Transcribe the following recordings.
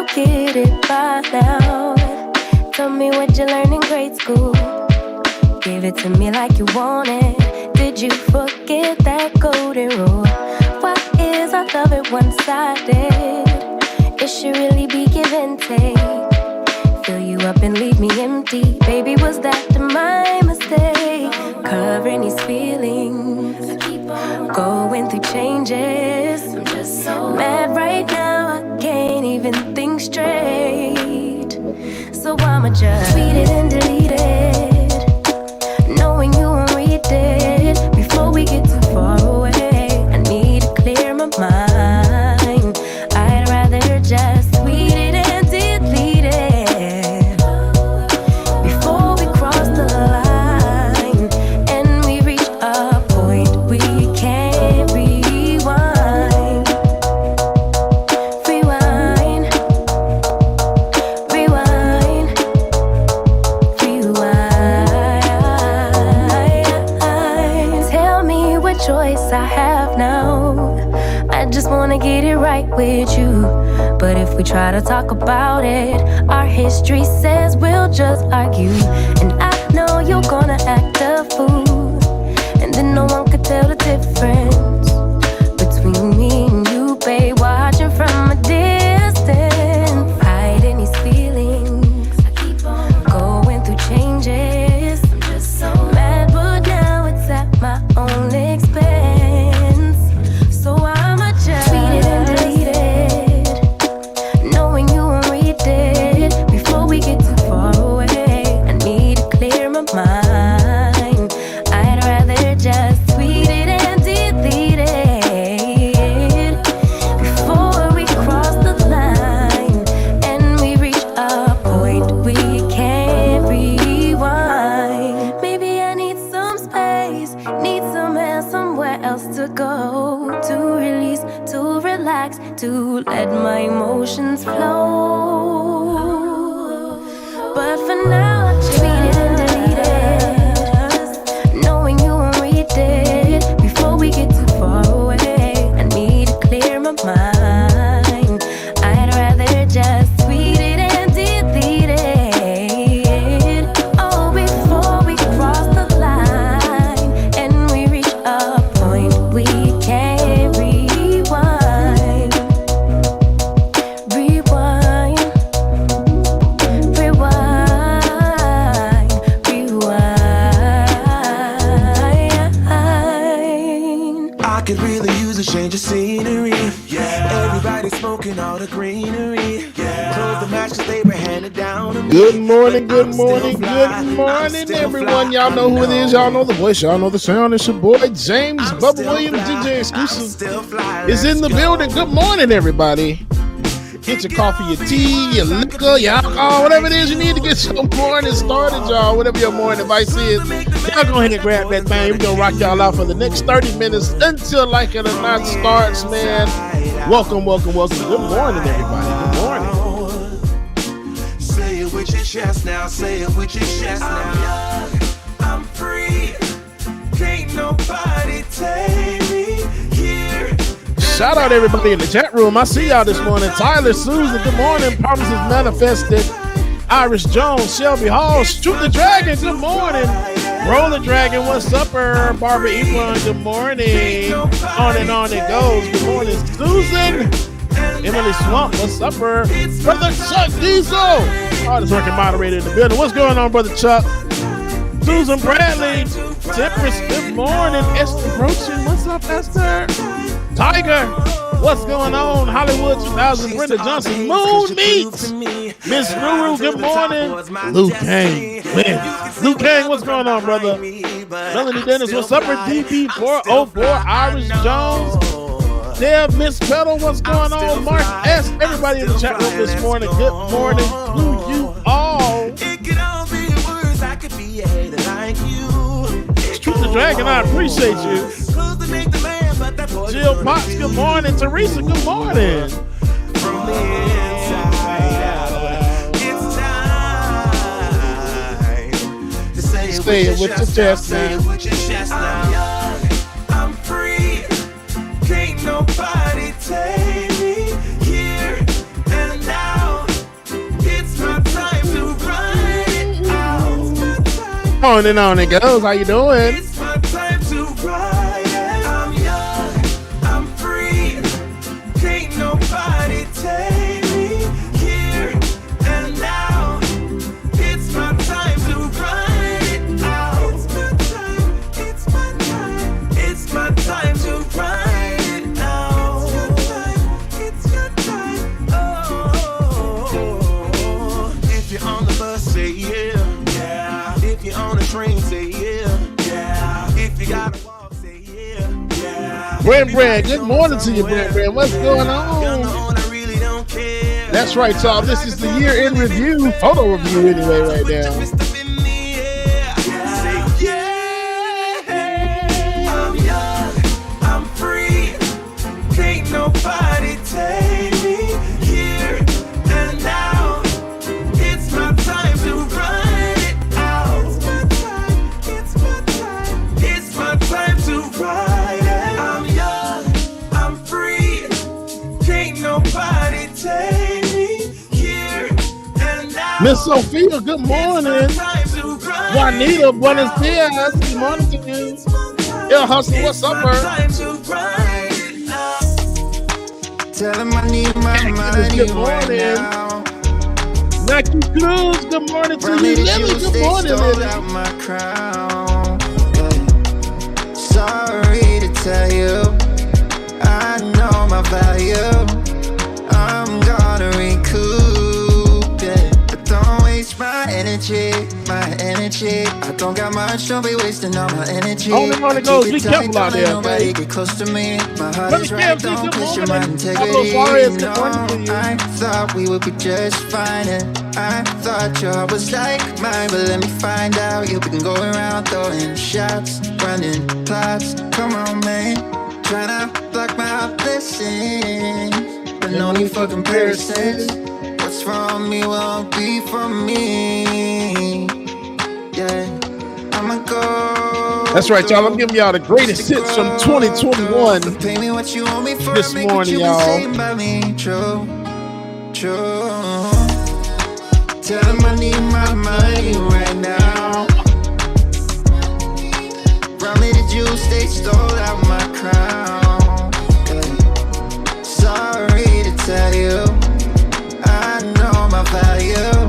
you get it by now. Tell me what you learned in grade school. Give it to me like you want it. Did you forget that golden rule? Why is our love at one-sided? It should really be give and take. Fill you up and leave me empty. Baby, was that my mistake? Covering these feelings, going through changes. I'm just so mad right now, I can't even think straight. So I'ma just tweet it and delete it, knowing you won't read it. Before we get too far away, I need to clear my mind. I'd rather just tweet it and delete it before we cross the line and we reach a point we can't rewind. Rewind, rewind, rewind. Tell me what choice I have now. I just wanna get it right with you. But if we try to talk about it, our history says we'll just argue. And I know you're gonna act a fool, and then no one could tell the difference between me and you, babe. Watching from a distance, hiding these feelings, going through changes. I'm just so mad, but now it's at my own expense. So I'ma just tweet it and delete it, knowing you won't read it. Before we get too far away, I need to clear my mind. I'd rather just tweet it and delete it before we cross the line and we reach a point we can't rewind. Maybe I need some space, need somewhere, somewhere else to go, to release, to relax, to let my emotions flow. But for now, I tweet it and delete it, knowing you won't read it. Before we get too far away, I need to clear my mind. I'd rather just tweet it and delete it, oh, before we cross the line and we reach a point we can't rewind. Rewind, rewind, rewind. I could really use a change of scenery. Yeah. Everybody smoking all the greenery. Yeah. Close the matches they were handed down to me. Good morning, good morning, good morning, everyone. Y'all know who it is. Y'all know the voice. Y'all know the sound. It's your boy, James Bubba Williams, DJ Exclusive, is in the building. Good morning, everybody. Get your coffee, your tea, your liquor, your alcohol, whatever it is you need to get your morning started, y'all. Whatever your morning advice is, y'all go ahead and grab that thing. We're going to rock y'all out for the next 30 minutes until Like It or Not starts, man. Welcome, welcome, welcome. Good morning, everybody. Good morning. Say it with your chest now. Say it with your chest now. I'm free. Can't nobody take me here. Shout out everybody in the chat room. I see y'all this morning. Tyler, Susan, good morning. Promises Manifested. Irish Jones, Shelby Hall, Shoot the Dragon, good morning. Roll the Dragon, what's up, Barbara Ebron, good morning. On and on it goes. Good morning, Susan. Emily Swamp, what's up, Brother Chuck Diesel, artist working moderator in the building. What's going on, Brother Chuck? Susan Bradley, Temperance, good morning. Esther Brochin, what's up, Esther? Tiger, what's going on? Hollywood 2000, Brenda Johnson, Moon Meats, Miss Ruru, good morning. Luke Kang, man. Luke Kang, what's going on, brother? Melanie Dennis, what's up, DP404, Irish Jones, Deb, Miss Petal, what's going on? Mark S, everybody in the chat room this morning, good morning to you all. It could all be worse. I could be a hater like you. Shoot the Dragon, I appreciate you. Jill Potts, good morning. Teresa, good morning. From the inside, it's time to say it with your chest now. I'm free. Can't nobody take me here and now. On it goes. How you doing? It's my time to ride. I'm young, I'm free. Can't nobody take me here and now. It's my time to ride it out. It's my time, it's my time. It's my time to ride it out. It's your time, oh. If you're on the bus, say yeah. If you're on a train, say yeah. If you gotta walk, say yeah. Brand, good morning to you, Brand. What's going on? I really don't care. That's right, y'all. This is the year in review, photo review anyway, right now. Say yeah. I'm young, I'm free. Can't nobody take me here and now. It's my time to ride it out. It's my time, it's my time to ride it. I'm young, I'm free. Can't nobody take me here and now. Miss Sophia, good morning. Juanita, buenos dias. Good morning to you. Yeah, Hustle, what's up, bro? Tell him I need my money Good right morning. now. Nike Cruz, good morning to you. Lily, good morning, Stole Lily. out my crown. Yeah. Sorry to tell you, I know my value. I'm gonna recoup, yeah. But don't waste my energy, my energy. I don't got much, don't be wasting all my energy. Only one that goes, be careful out there, Nobody okay? get close to me. My heart Brother is right, Cam, don't good question my morning. integrity. Pablo Suarez, good No, morning to you. I thought we would be just fine, and I thought your heart was like mine. But let me find out, you've been going around throwing shots, running plots. Come on, man, tryna block my blessings, but no need for comparisons. What's from me won't be from me. Yeah, I'ma go. That's right, y'all. I'm giving y'all the greatest hits from 2021 Pay me what you owe me for this make what morning, you been y'all. saying about me true. Tell him I need my money right now. From me the juice, they stole out my crown. Yeah. Sorry to tell you, I know my value.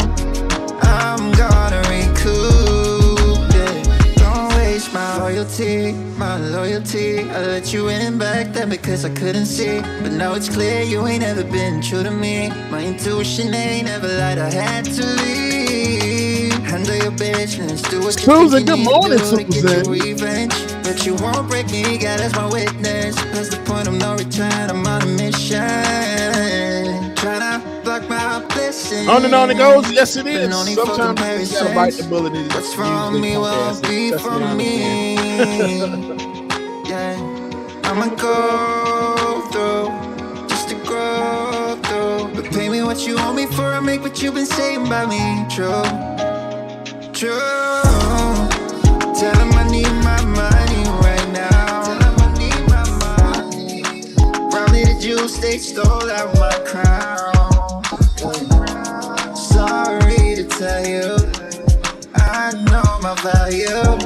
I'm gonna recoup, yeah. Don't waste my loyalty, my loyalty. I let you in back then because I couldn't see, but now it's clear you ain't ever been true to me. My intuition ain't ever lied, I had to leave. Handle your business, do what you Susan, think you good need morning, to do to get Susan. your revenge. But you won't break me, God as my witness. That's the point of no return, I'm on a mission. Tryna block my blessings. On it goes. Yes, it is. But no need for Sometimes you gotta bite the bullet and What's use from this me punk won't ass, be especially from on me. Yeah, I'ma go through just to grow through. But pay me what you owe me for, I make what you've been saying about me true. Tell him I need my money right now. Tell him I need my money. From me the juice, they stole out my crown. Sorry to tell you, I know my value.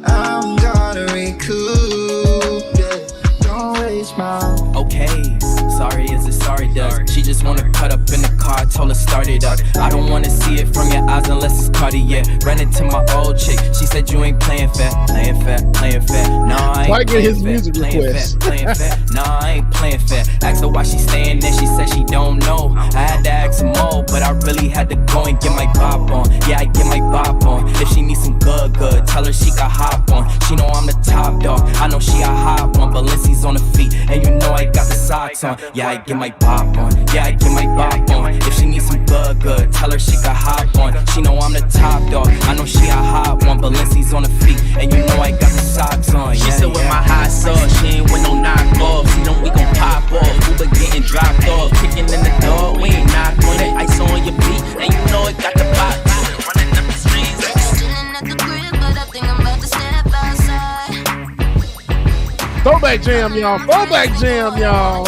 I'm gonna recoup, yeah. Don't waste my. Okay, sorry is a sorry does. She just wanna cut up in the car, told her start it up. I don't wanna see it from your eyes unless it's Cartier. Ran into my old chick, she said you ain't playing fair, playing fair, playing fair. Nah, I ain't Why get playing his fair, music playing requests? fair, playing fair. Nah, I ain't playing fair. Asked her why she staying there, she said she don't know. I had to ask some more, but I really had to go and get my bop on. Yeah, I get my bop on. If she needs some good, tell her she got hop on. She know I'm the top dog, I know she a hot one. Balenci's on the feet, and you know I got the socks on. Yeah, I get my bop on. Yeah, I get my bop on. If she needs some good, tell her she got hop on. She know I'm the top dog, I know she a hot one. Balenci's on the feet, and you know I got the socks on. She said with my high sauce, she ain't with no knockoffs. You know we gon' pop off, Uber getting dropped off. Kicking in the door, we ain't knock on it. Ice on your beat, and you know it got the pop to it. Running up the streets. Sitting at the crib, but I think I'm about to step outside. Throwback jam, y'all. Throwback jam, y'all.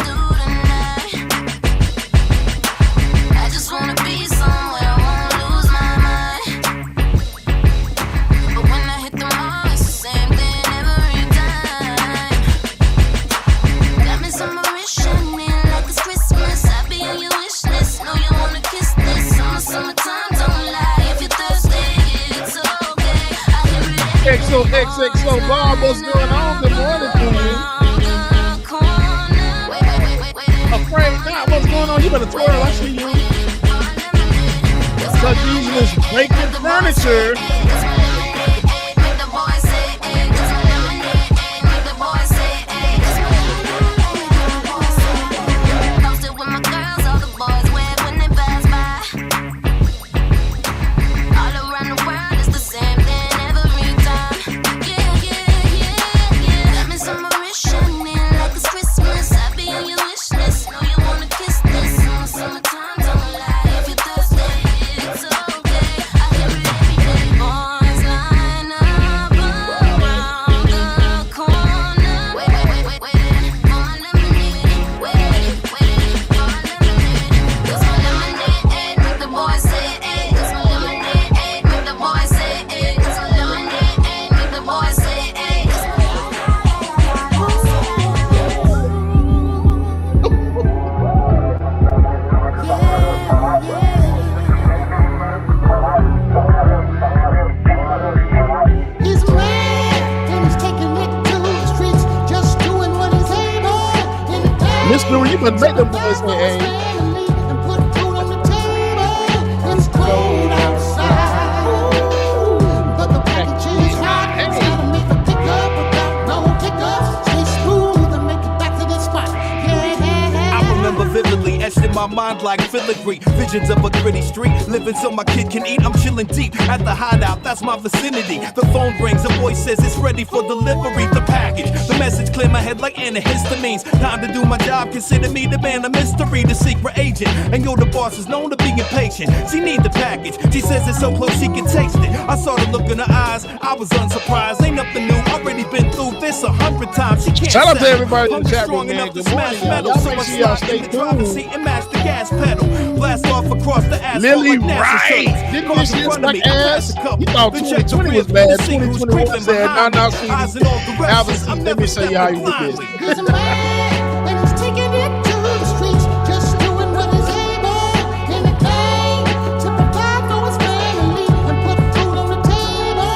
I just wanna be somewhere I won't lose my mind. But So XXO Bob, what's going on? Good morning to you. Afraid not, what's going on? You better twirl, I see you. Such easiness breaking furniture. But make them boys say, hey. Vividly etched in my mind like filigree. Visions of a gritty street, living so my kid can eat. I'm chilling deep at the hideout, that's my vicinity. The phone rings, a voice says it's ready for delivery. The package, the message clear my head like antihistamines. Time to do my job, consider me the man of mystery, the secret agent. And yo, the boss is known to be impatient. She need the package, she says it's so close she can taste it. I saw the look in her eyes, I was unsurprised. Ain't nothing new, already been through this 100 times. She can't shout out to everybody in the chat room, man. Good morning, y'all. So Make sure y'all stay tuned. And match the gas pedal. Blast off across the asphalt. Lily like Wright. Didn't this shit like ass? You thought 2020 was bad. 2021 said, nah, see. Alvin, let me show you how you do this. He's a man and he's taking it to the streets, just doing what he's able. Anything to provide for his family and put food on the table.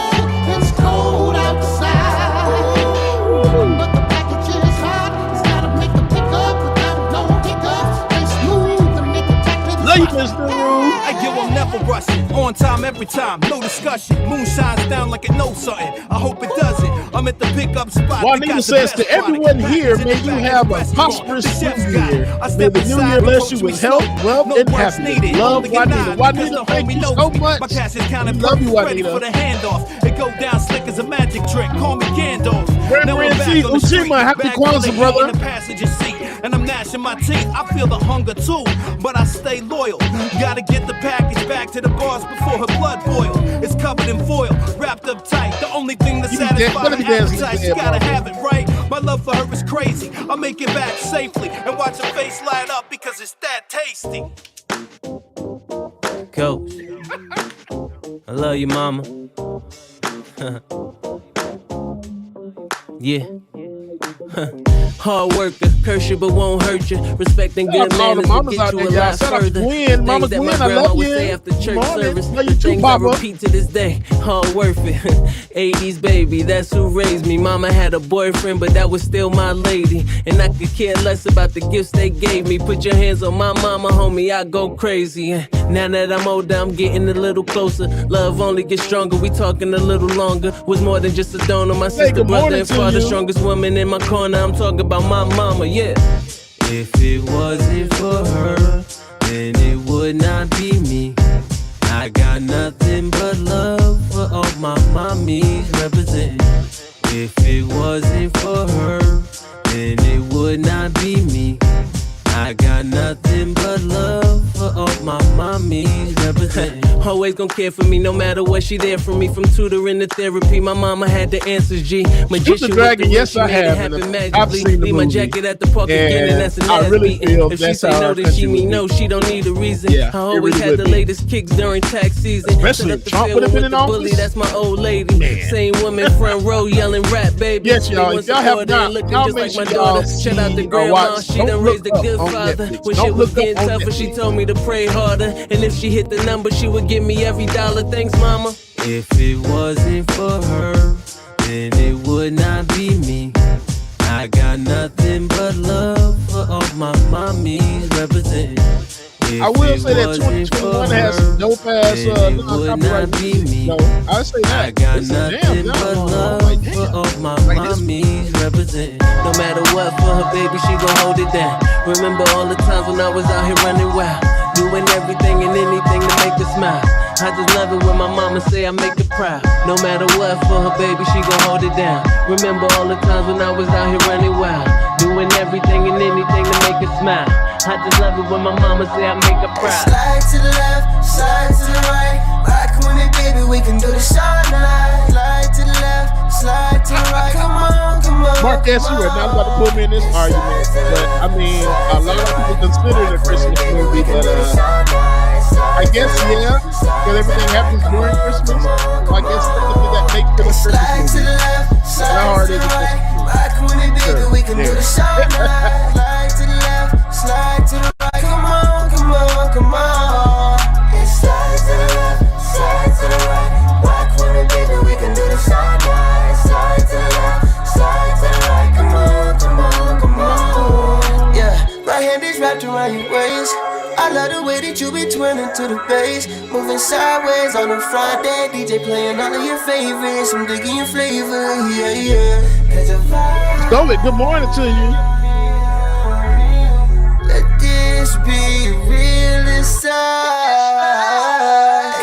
It's cold outside, but the package is hot. He's gotta make the pickup without no hiccups. They smooth and make it back to the spot. Hey, yo, I'm never rushing. On time every time, no discussion. Moon shines down like it knows something. I hope it doesn't. I'm at the pickup spot. Juanita says to everyone here, may you have a prosperous new year. May the new year bless you with health, wealth, and happiness. Love, Juanita. Juanita, thank you so much. My cash is counted Love you, ready Juanita. for the handoff. It go down slick as a magic trick. Call me Gandalf. Reverend C. Ushima, happy Kwanzaa, brother. In the passenger seat, and I'm gnashing my teeth. I feel the hunger too, but I stay loyal. Gotta get the package back to the boss before her blood boil. It's covered in foil, wrapped up tight. The only thing that satisfies her appetite, she gotta have it right. My love for her is crazy. I'll make it back safely and watch her face light up because it's that tasty. Coach, I love you, mama. Yeah. Hard worker, curse you but won't hurt you. Respecting good manners will get you a lot further. Things that my grandma would say after church service. Things I repeat to this day. All worth it. 80s baby, that's who raised me. Mama had a boyfriend, but that was still my lady. And I could care less about the gifts they gave me. Put your hands on my mama, homie, I go crazy. Now that I'm older, I'm getting a little closer. Love only gets stronger, we talking a little longer. Was more than just a donor, my sister, brother, and father. Strongest woman in my corner, I'm talking about my mama, yeah. If it wasn't for her, then it would not be me. I got nothing but love for all my mommies representing. If it wasn't for her, then it would not be me. I got nothing but love for all my mommies representing. Always gon' care for me no matter what, she there for me. From tutoring to therapy, my mama had the answers, G. Magician Dragon, yes I have. I've seen the movie. My jacket at the park again, and that's an ass beating. If she say no, then she mean no, she don't need a reason. I always had the latest kicks during tax season. Especially if Trump would have been in office. That's my old lady. Same woman front row yelling rap, baby. Yes, y'all. If y'all have not, y'all make sure y'all shout out to grandma, she done raised a good father. When shit was getting tougher, she told me to pray harder. And if she hit the number, she would give me every dollar. Thanks, mama. If it wasn't for her, then it would not be me. I got nothing but love for all my mommies representing. I will say that 2021 has some dope ass non-copyright music. No, I say that. I got nothing but love for all my mommies representing. No matter what, for her baby, she gon' hold it down. Remember all the times when I was out here running wild, doing everything and anything to make her smile. I just love it when my mama say I make her proud. No matter what, for her baby, she gon' hold it down. Remember all the times when I was out here running wild, doing everything and anything to make her smile. I just love it when my mama say I make her proud. Slide to the left, slide to the right. Rock with me, baby, we can do this all night. Slide to the left, slide to the right. Come on, come on. Marquez, you are not about to put me in this argument, but I mean, a lot of people consider it a Christmas movie, but I guess, yeah, because everything happens during Christmas. So I guess that makes it a Christmas movie. How hard is it? Rock with me, baby, we can do this all night. Slide to the left, slide to the right. Come on, come on, come on. Slide to the left, slide to the right. Rock with me, baby, we can do this all night. Slide to the left, slide to the right. Come on, come on, come on. Yeah, my hand is wrapped around your waist. I love the way that you be twirling to the bass, moving sideways on a Friday. DJ playing all of your favorites. I'm digging your flavor, yeah, yeah. Cause your vibe. Stoic, good morning to you. Let this be real inside.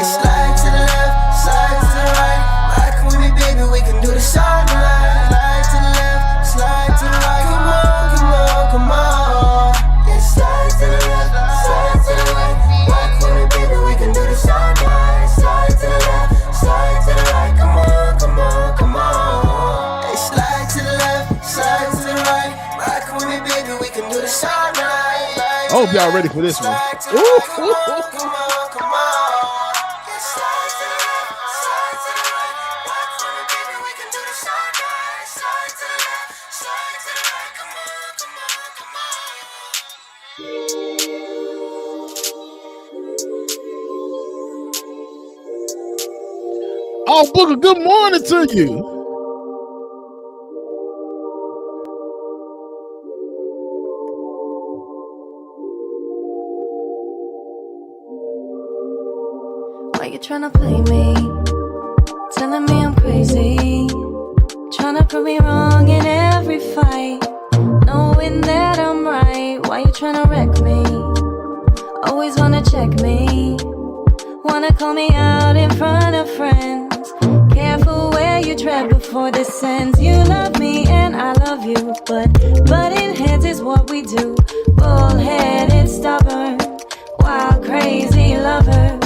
Slide to the left, slide to the right. Rock with me, baby, we can do this all night. Slide to the left, slide to the right. Come on, come on, come on. Yeah, slide to the left, slide to the right. Rock with me, baby, we can do this all night. Slide to the left, slide to the right. Come on, come on, come on. Hey, slide to the left, slide to the right. Rock with me, baby, we can do this all night. I hope y'all ready for this one. Come on, come on, come on. Slide to the left, slide to the right. Rock with me, baby, we can do this all night. Slide to the left, slide to the right. Come on, come on, come on. Oh, Booker, good morning to you. Why you tryna play me? Telling me I'm crazy. Tryna prove me wrong in every fight. Knowing that I'm right. Why you tryna wreck me? Always wanna check me. Wanna call me out in front of friends. Careful where you tread before this ends. You love me and I love you, but butting heads is what we do. Bullheaded, stubborn, wild, crazy lovers.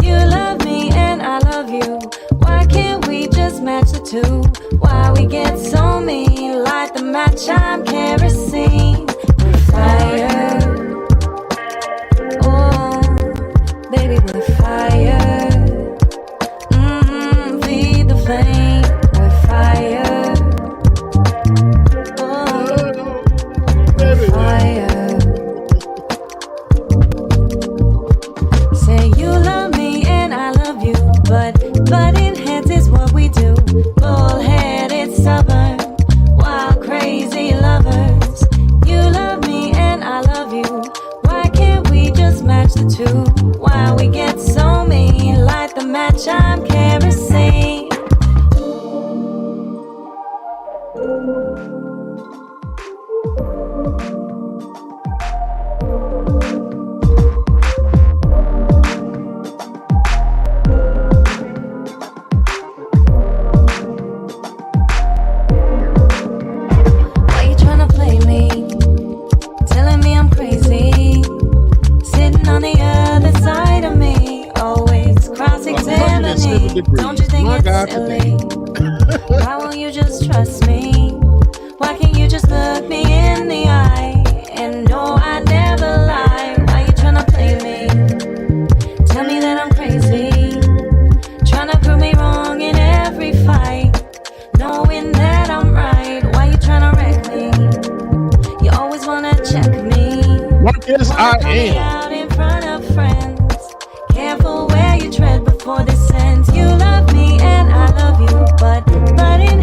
You love me and I love you. Why can't we just match the two? Why we get so mean? Light the match, I'm kerosene. We're fire. Oh, baby, we're fire. Feed the flame. We're fire. Oh, we're fire. Say you love me and I love you, but butting heads is what we do. Bullheaded, stubborn, wild, crazy lovers. You love me and I love you. Why can't we just match the two? Why we get so mean? Light the match, I'm kerosene. Don't you think it's silly? Why won't you just trust me? Why can't you just look me in the eye and know I never lie? Why you tryna play me? Tell me that I'm crazy, tryna prove me wrong in every fight, knowing that I'm right. Why you tryna wreck me? You always wanna check me. Marcus, I am out in front of friends. Careful where you tread before this ends. You love me and I love you, but in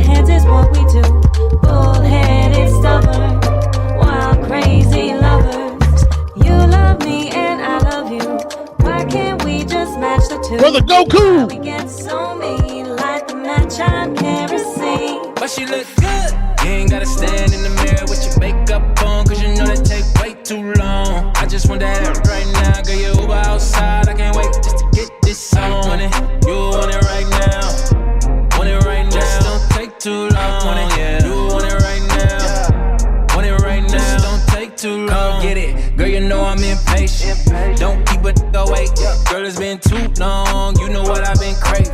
can't we just match the two? Brother Goku. We get so mean, like the match on kerosene. But she look good. You ain't gotta stand in the mirror with your makeup on, cause you know that take way too long. I just want that right now, girl, you Uber outside. I can't wait just to get this on it. You want it right now. Want it right now. Just don't take too long. Want it, yeah. You want it right now. Want it right now. Just don't take too long. Come get it. Girl, you know I'm impatient. Don't keep a nigga wait. Girl, it's been too long. You know what I've been craving.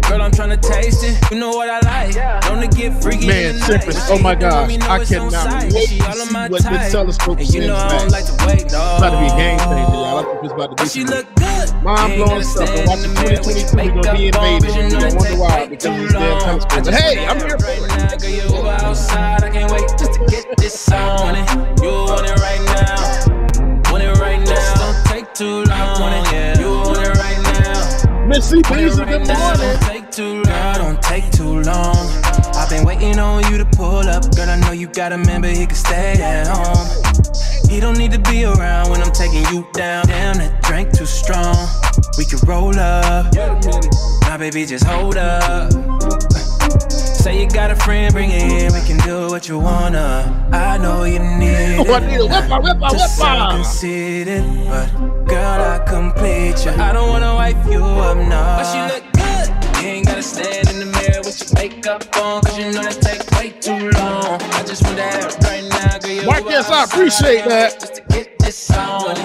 Girl, I'm tryna taste it. You know what I like. Don't get freaky. Man, Cypress, oh my gosh. I cannot wait to see what this telescope sends you know I don't back. like to wait, It's about to be a game changer, y'all. I think it's about to be she some look good. mind-blowing stuff. And watch 2022, we're gonna be invaded. You're gonna wonder why, because of this damn telescope. But hey, I'm here for it. Girl, you over outside. I can't wait just to get this on it. You want it right now. Want it right now. Just don't take too long. Want it, yeah. You want it right now. Miss C. Beasley, good morning. Don't take too long. Don't take too long. I've been waiting on you to pull up. Girl, I know you got a member, he can stay at home. He don't need to be around when I'm taking you down. Damn, that drink too strong. We can roll up. My baby, just hold up. Say you got a friend, bring it in. We can do what you wanna. I know you need it. Oh, I need a whip. Just sound conceited, but girl, I complete you. I don't wanna wipe you up, no. But she look good. You ain't gotta stand in the mirror with your makeup on, cause you know that take way too long. I just want that right now, girl. Mark, yes, I appreciate that. Just to get this on.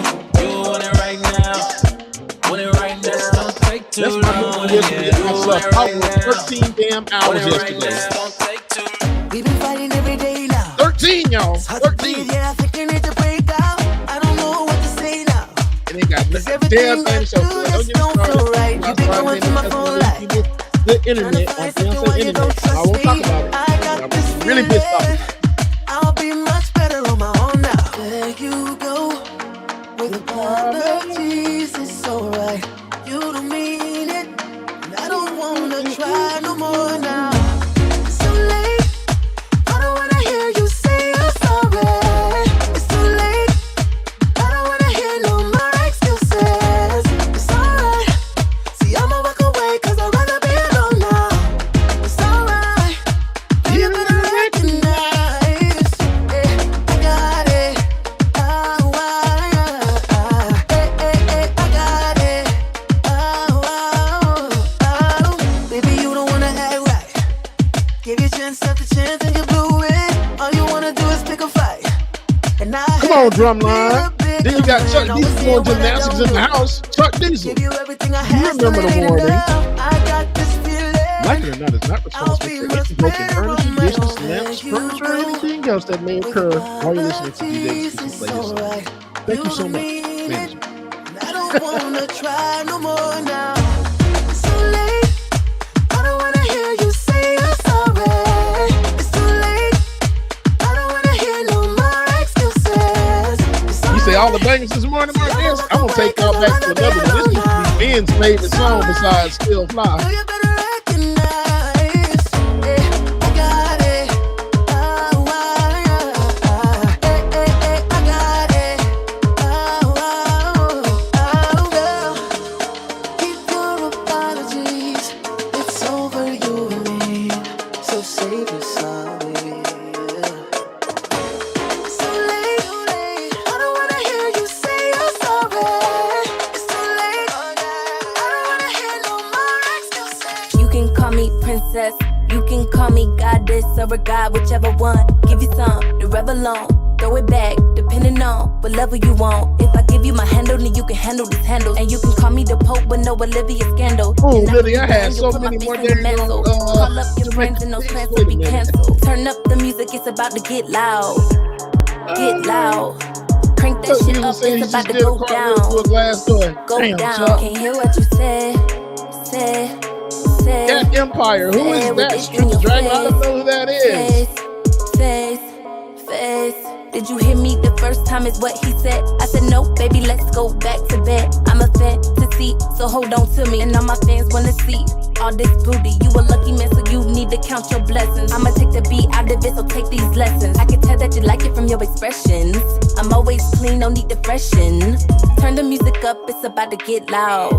You want it right now. Want it right now. Just don't take too long. That's my yesterday. I slept out for 13 damn hours yesterday. We've been fighting every day now. 13, y'all. 13. Yeah, I think you need to break out. I don't know what to say now. And they got damn thing so good. Don't get me started. You've been going through my phone life. The internet on fiance internet. I won't talk about it. I'm really pissed off. I'll be much better on my own now. There you go. With apologies, it's alright. You don't mean it. And I don't wanna try no more now. It's too late. I don't wanna hear you say you're sorry. It's too late. I don't wanna hear no more excuses. It's alright. See, I'ma walk away cause I'd rather be alone now. It's alright. You better recognize. I got it. I got it. Baby, you don't wanna act right. Give your chance after chance and you blew it. All you wanna do is pick a fight. And I Come on, Drumline. Then you got Chuck Diesel doing gymnastics in the house. Chuck Diesel. you everything I You have. remember the warning. I got this feeling. Like it or not, is not responsible for any broken furniture, dishes, lamps, furniture, or anything else that may occur while you're listening to DJ Dixon play this song. Thank you so much, management. I don't wanna try no more now. It's too late. I don't wanna hear you say you're sorry. It's too late. I don't wanna hear no more excuses. You say all the bangers this morning, Marcus? I'm gonna take y'all back to another one. This used to be Ben's favorite song besides Still Fly. You better recognize. I got it. I got it. Keep your apologies. It's over, you and me. So save your sorry. It's too late. I don't wanna hear you say you're sorry. It's too late. I don't wanna hear no more excuses. You can call me princess, you can call me goddess or a god, whichever one. Give you some, the rebel on. Throw it back, depending on what level you want. If I give you my handle, then you can handle this handle. And you can call me the Pope with no Olivia scandal. Oh, And really? I I'm had the so one, many you'll more put my face in the days mantle. on, Call up your friends and those plans will be canceled. Turn up the music, it's about to get loud. Get loud. Crank that Chuck shit Diesel up, said he it's about just to did a go cartwheel through a down. glass door. Go Damn, down. Chuck. Can't hear what you said. That Empire. Who is that? Strip the Dragon? I don't know who that is. Face. Did you hear me the first time is what he said? I said no, baby, let's go back to bed. I'm a fantasy seat, so hold on to me. And all my fans wanna see all this booty. You a lucky man, so you need to count your blessings. I'ma take the beat out of it, so take these lessons. I can tell that you like it from your expressions. I'm always clean, no need to freshen. Turn the music up, it's about to get loud.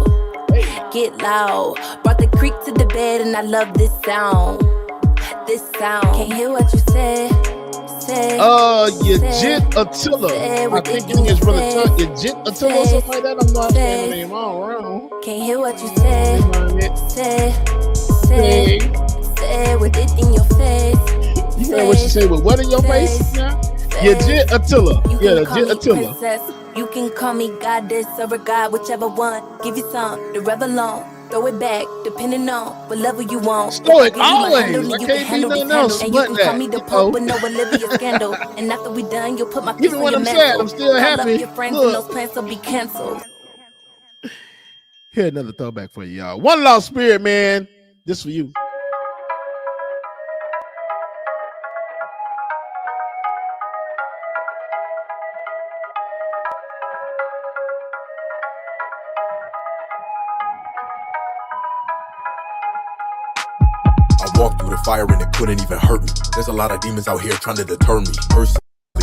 Get loud. Brought the creek to the bed, and I love this sound. This sound. Can't hear what you said. Yajit Attila. I think you is really tough. Yajit Attila or something like that. I'm not saying the name all wrong. Can't hear what you said. Say with it in your face. You know what she said with what in your face? Yajit Attila. Yeah, Yajit Attila. You can call me goddess or a god, whichever one. Give you some to rev along. Throw it back, depending on what level you want. Throw it always. I can't do nothing else. And you can call me the Pope with no Olivia scandal. And after we done, you'll put my piece on your mantle. Sad, I'm still happy. I love your friends and those plans will be canceled. Here another throwback for you, y'all. One Lost Spirit, man. This for you. Walk through the fire and it couldn't even hurt me. There's a lot of demons out here trying to deter me. Personally,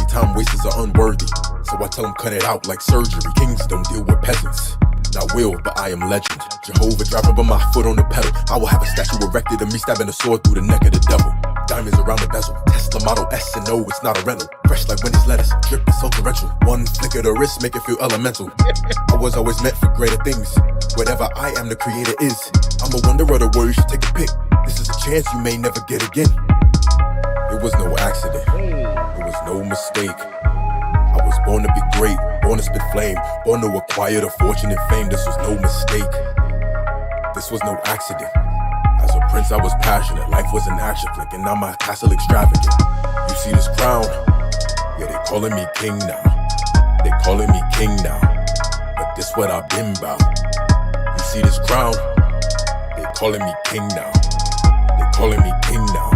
time wasters are unworthy, so I tell them cut it out like surgery. Kings don't deal with peasants. Not will, but I am legend. Jehovah driving by my foot on the pedal. I will have a statue erected of me stabbing a sword through the neck of the devil. Diamonds around the bezel. Tesla Model S and no, it's not a rental. Fresh like Wendy's lettuce. Drip is so torrential. One flick of the wrist make it feel elemental. I was always meant for greater things. Whatever I am, the creator is. I'm a wonder of the world, you should take a pic. This is a chance you may never get again. It was no accident. It was no mistake. I was born to be great, born to spit flame, born to acquire the fortune and fame. This was no mistake. This was no accident. As a prince, I was passionate. Life was an action flick, and now my castle extravagant. You see this crown? Yeah, they calling me king now. They calling me king now. But this what I've been about. You see this crown? They calling me king now. Calling me king now.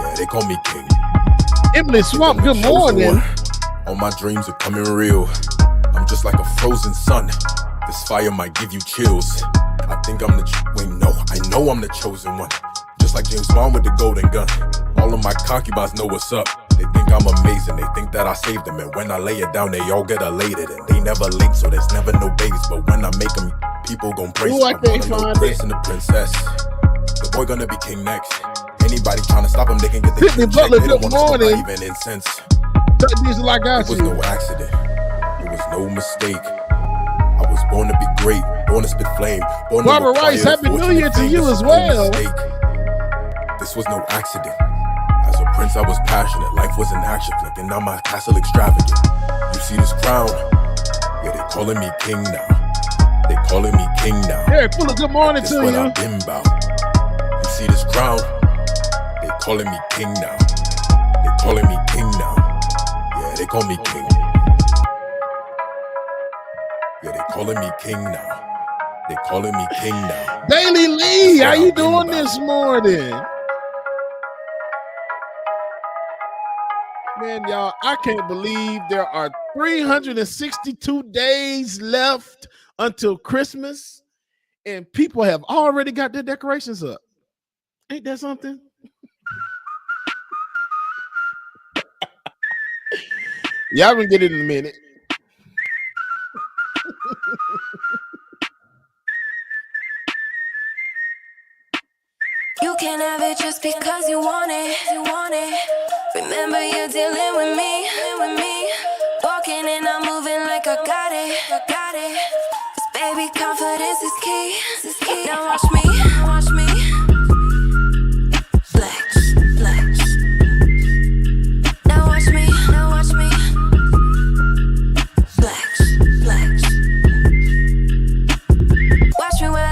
Yeah, they call me king. Emily Swamp, good morning. All my dreams are coming real. I'm just like a frozen sun. This fire might give you chills. I think I'm I know I'm the chosen one. Just like James Bond with the golden gun. All of my concubines know what's up. They think I'm amazing. They think that I saved them. And when I lay it down, they all get elated. And they never link, so there's never no babies. But when I make them, people gon' praise me. I wanna know Prince and the princess. The boy gonna be king next. Anybody trying to stop him, they can get the king check. They don't want to even incense. It was no accident. It was no mistake. I was born to be great, born to spit flame. Born Barbara Rice, Happy New Year to you as well. This was no accident. As a prince, I was passionate. Life was an action flick, and now my castle extravagant. You see this crown? Yeah, they calling me king now. They calling me king now. Hey, full of good morning this to what you. I've been about. You see this crown? They calling me king now. They calling me king now. Yeah, they call me king. Yeah, they calling me king now. They calling me king now. Bailey Lee, how you doing this morning? Man, y'all, I can't believe there are 362 days left until Christmas, and people have already got their decorations up. Ain't that something? Y'all gonna get it in a minute. You can't have it just because you want it. Remember you're dealing with me. Walking and I'm moving like I got it. 'Cause baby, confidence is key. Now watch me. Flex. Now watch me. Flex. Watch me while I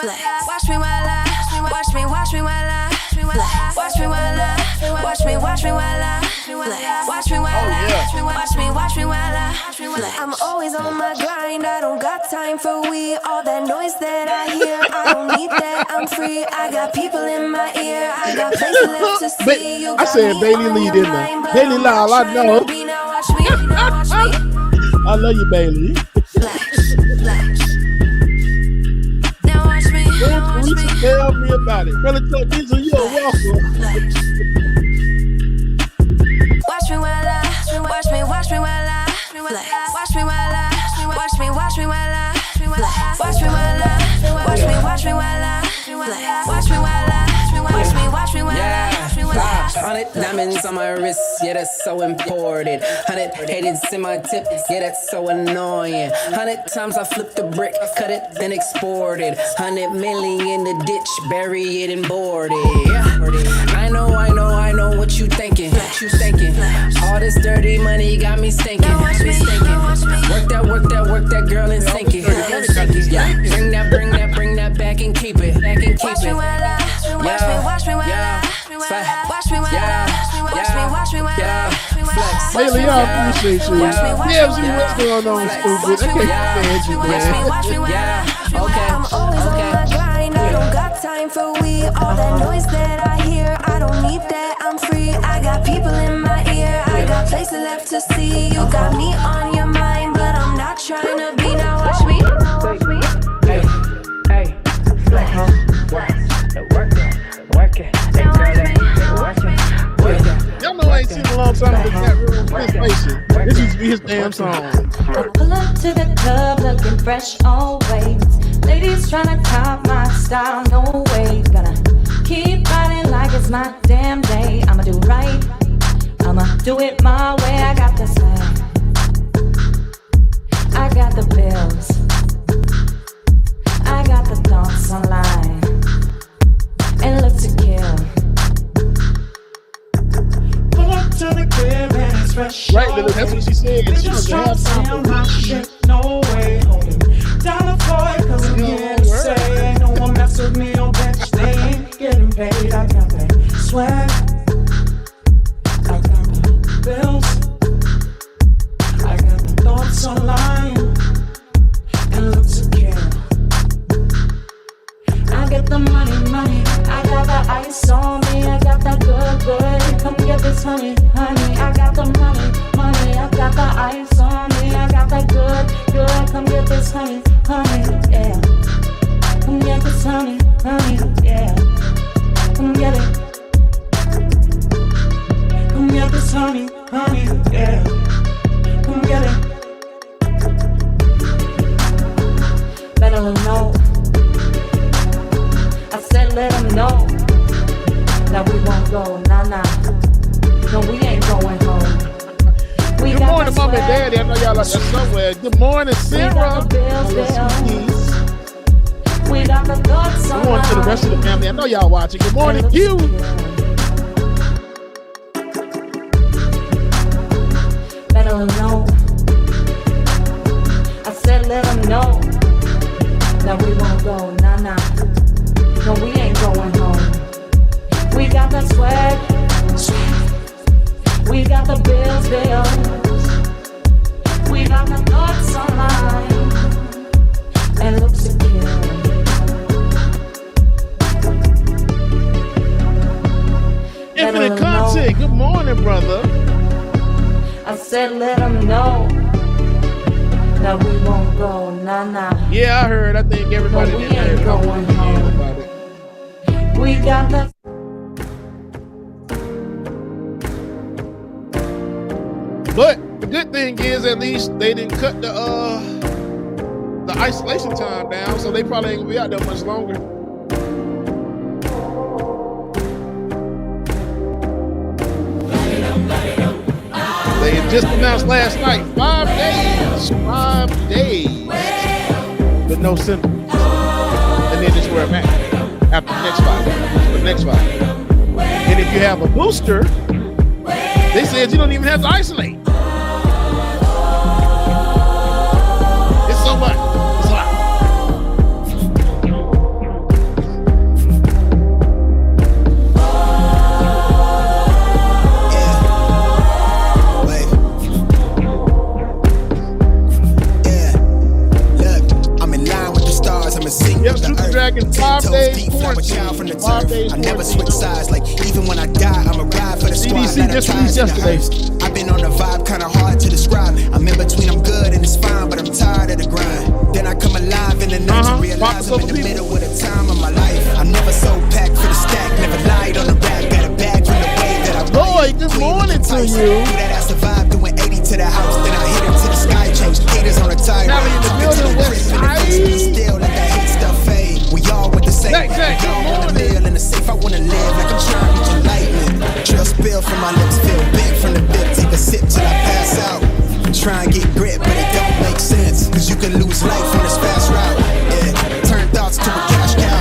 flex. Watch me while I flex. Watch me while I flex. I'm always on my grind. I don't got time for all that noise that I hear. I don't need that. I'm free. I got people in my ear. I got places left to see. I said Bailey Lee, didn't I? Bailey Lyle, I know. I love you, Bailey. Flex. Now watch me. Tell me about it. Brother Chuck Diesel, you're welcome. Watch me while I watch me while I watch me while I watch me while I watch me while I watch me while I Yeah, 100 diamonds on my wrist, yeah, that's so important. 100 haters in my tip, yeah, that's so annoying. 100 times I flipped the brick, cut it, then export it. 100 million in the ditch, bury it and board it. Yeah. I know what you thinking. All this dirty money got me stinking. Work that girl and sink it. Yeah. Bring that back and keep it. watch me while I Haley, I appreciate you. Yeah, see what's going on, stupid. I can't stand you, man. I'm always on the grind. I don't got time for weed. All that noise that I hear, I don't need that. I'm free. I got people in my ear. I got places left to see. You got me on your mind, but I'm not trying to be. Now watch me. Hey, flex, work it. Y'all know I ain't seen a long time in the chat room. Let's face it, this used to be his damn song. I pull up to the club looking fresh always. Ladies tryna top my style, no way. Gonna keep riding like it's my damn day. I'ma do right, I'ma do it my way. I got the swag, I got the bills, I got the thoughts online, and look to kill. To the crib and it's fresh. Right, that's what she said. She was to have something. My shit, no way. Dollar for it, cause I'm here to say. Ain't no one mess with me on bench. They ain't getting paid. I got that swag. I got the bills. I got the thoughts online. And look secure. I get the money. I got the ice on me. I got that good. Come get this honey. I got the money. I got the ice on me. I got that good. Come get this honey, yeah. Come get this honey, yeah. Come get it. Come get this honey, yeah. Come get it. Let them know. I said let them know that we won't go, nah. No, we ain't going home. Good morning, Mom and Daddy. I know y'all like that somewhere. Good morning, Sarah. We got the thoughts on. Good morning to the rest of the family. I know y'all watching. Good morning, you. Let them know. I said let them know that we won't go, nah. No, we ain't going home. We got the swag. We got the bills. We got the thoughts online. And look secure. Infinite Content. Good morning, brother. I said let them know that we won't go, nah. Yeah, I heard. I think everybody no, we did ain't going home. About it. We got the. But the good thing is, at least they didn't cut the isolation time down, so they probably ain't gonna be out there much longer. They just announced last night 5 days with no symptoms, and then just wear a mask after the next 5 days. And if you have a booster, they said you don't even have to isolate. It's so much. It's a lot. Yep, Super Dragon, 5 days quarantine. 5 days I never switch sides, like even when I die, I'ma ride for the squad. CDC just released yesterday. I've been on a vibe kinda hard to describe. I'm in between, I'm good and it's fine, but I'm tired of the grind. Then I realize I'm in the middle of the time of my life. I'm never so packed for the stack, never lied on the rap. Got a bag from the way that I Lloyd, good morning to you. That I survived doing 80 to the house, then I hit it to the sky. Changed haters on the tire. Now in the building, West Side. Still let that hate stuff fade. We all with the same. We all want a meal in the safe. I wanna live like I'm trying to reach enlightenment. Trail spill from my lips, feel big from the bit. Take a sip till I pass out. Try and get grit, but it don't make sense. Cause you can lose life on this fast route. Yeah, turn thoughts to a cash cow.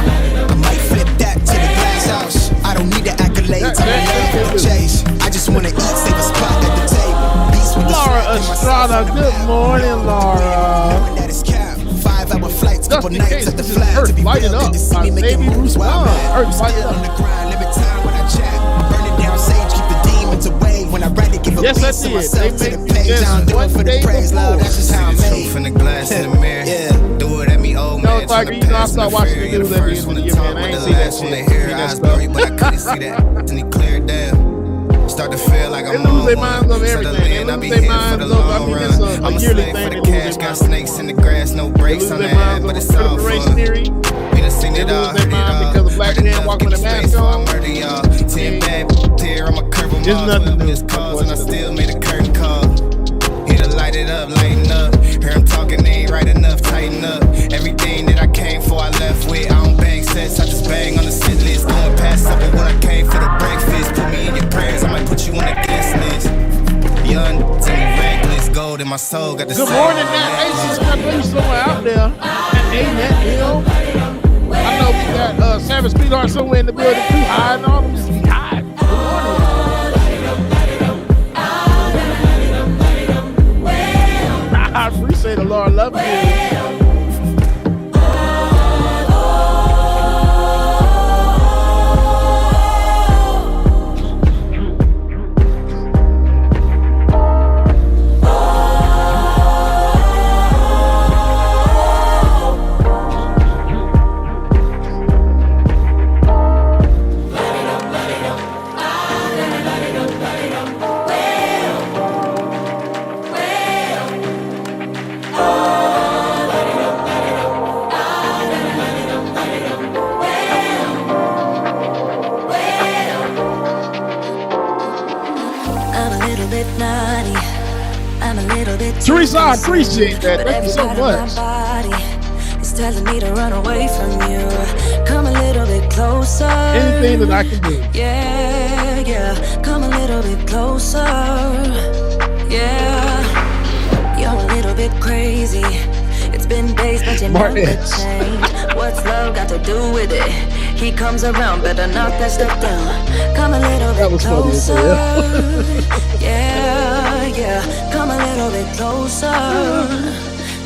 I might flip that to the glass house. I don't need the accolades, I'm in love with the chase. I just wanna eat, save a spot at the table. Laura Estrada, good morning, Laura. That is cap. 5-hour flights, couple nights at the flag. Earth To be lighted real, up. good to see me making Baby moves while I'm Earth mad. lighted Still up. on the grind, limit time when I chat. Burning down sage, keep the demons away. When I write it, give a Yes, I piece of did. myself They to the make you page. just I don't do one it for the day praise, love. before. That's just how I'm See the made. truth in the glass in the mirror. Yeah. Do it at me, old man. No, Tiger, you know I started watching the news every end of the year, man. I ain't see that shit. Eyes blurry, but I couldn't see that. And he cleared down. Start to feel like They I'm lose on their one. minds on everything. They Suddenly, I be lose their here for minds the on, I long mean, run. it's a I'm a yearly slave thing. for They the lose cash. their Got minds. snakes in the grass, no They brakes lose on their that. minds But on it's all critical race fun. theory. We done seen They it all, lose their heard it mind all. because a black Heard man enough, walking give with me a space mask before I on. murder y'all. 10 bad here, I'm a curve There's nothing new, missed calls and I still made a curtain call. Here to light it up, lighten up. Hear him talking, they ain't right enough, tighten up. Everything that I came for, I left with. I don't bang sets, I just bang on the sit list. Going past supper when I came for the breakfast. Put me in your prayers, I might put you on the guest list. Young, tell me reckless, gold in my soul, got the Good same. morning, Nat Aces. I know you somewhere out there. Ain't that Hill? I know we got Savage Sweetheart somewhere in the building too. High and all them just be high. Good morning. I appreciate the Lord. Love you. Teresa, I appreciate that. Thank you so much. It's telling me to run away from you. Come a little bit closer. Anything that I can do. Yeah, yeah. Come a little bit closer. Yeah. You're a little bit crazy. It's been days, but you never change. What's love got to do with it? He comes around, better knock that stuff down. Come a little bit closer. Yeah, yeah. Come a little bit closer.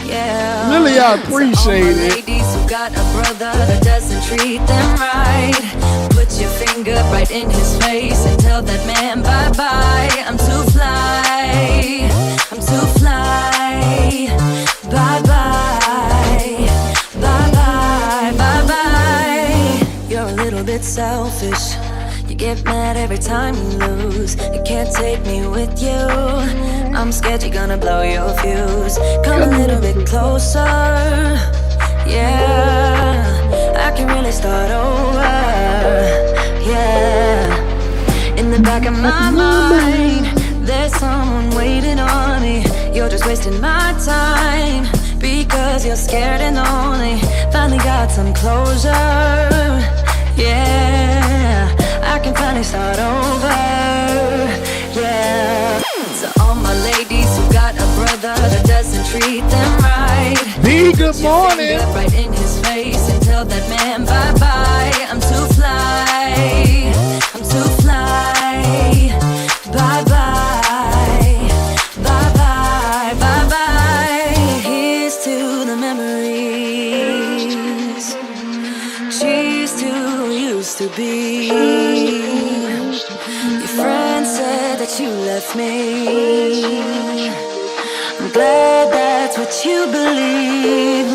Yeah. Really, I appreciate it. Ladies who got a brother that doesn't treat them right. Put your finger right in his face and tell that man bye-bye. I'm too fly. I'm too fly. Bye-bye. Bye-bye. Bye-bye. You're a little bit selfish. You get mad every time you lose. You can't take me with you. I'm scared you're gonna blow your fuse. Come a little bit closer. Yeah, I can really start over. Yeah, in the back of my mind, there's someone waiting on me. You're just wasting my time because you're scared and lonely. Finally got some closure. Yeah, I can finally start over. Yeah. So all my ladies who got a brother that doesn't treat them right. B, good morning. Right in his face and tell that man bye-bye. I'm too fly. I'm too fly. Bye-bye. Bye-bye. Bye-bye. Here's to the memories. Cheers to who used to be. Your friend said that you left me. I'm glad that's what you believe.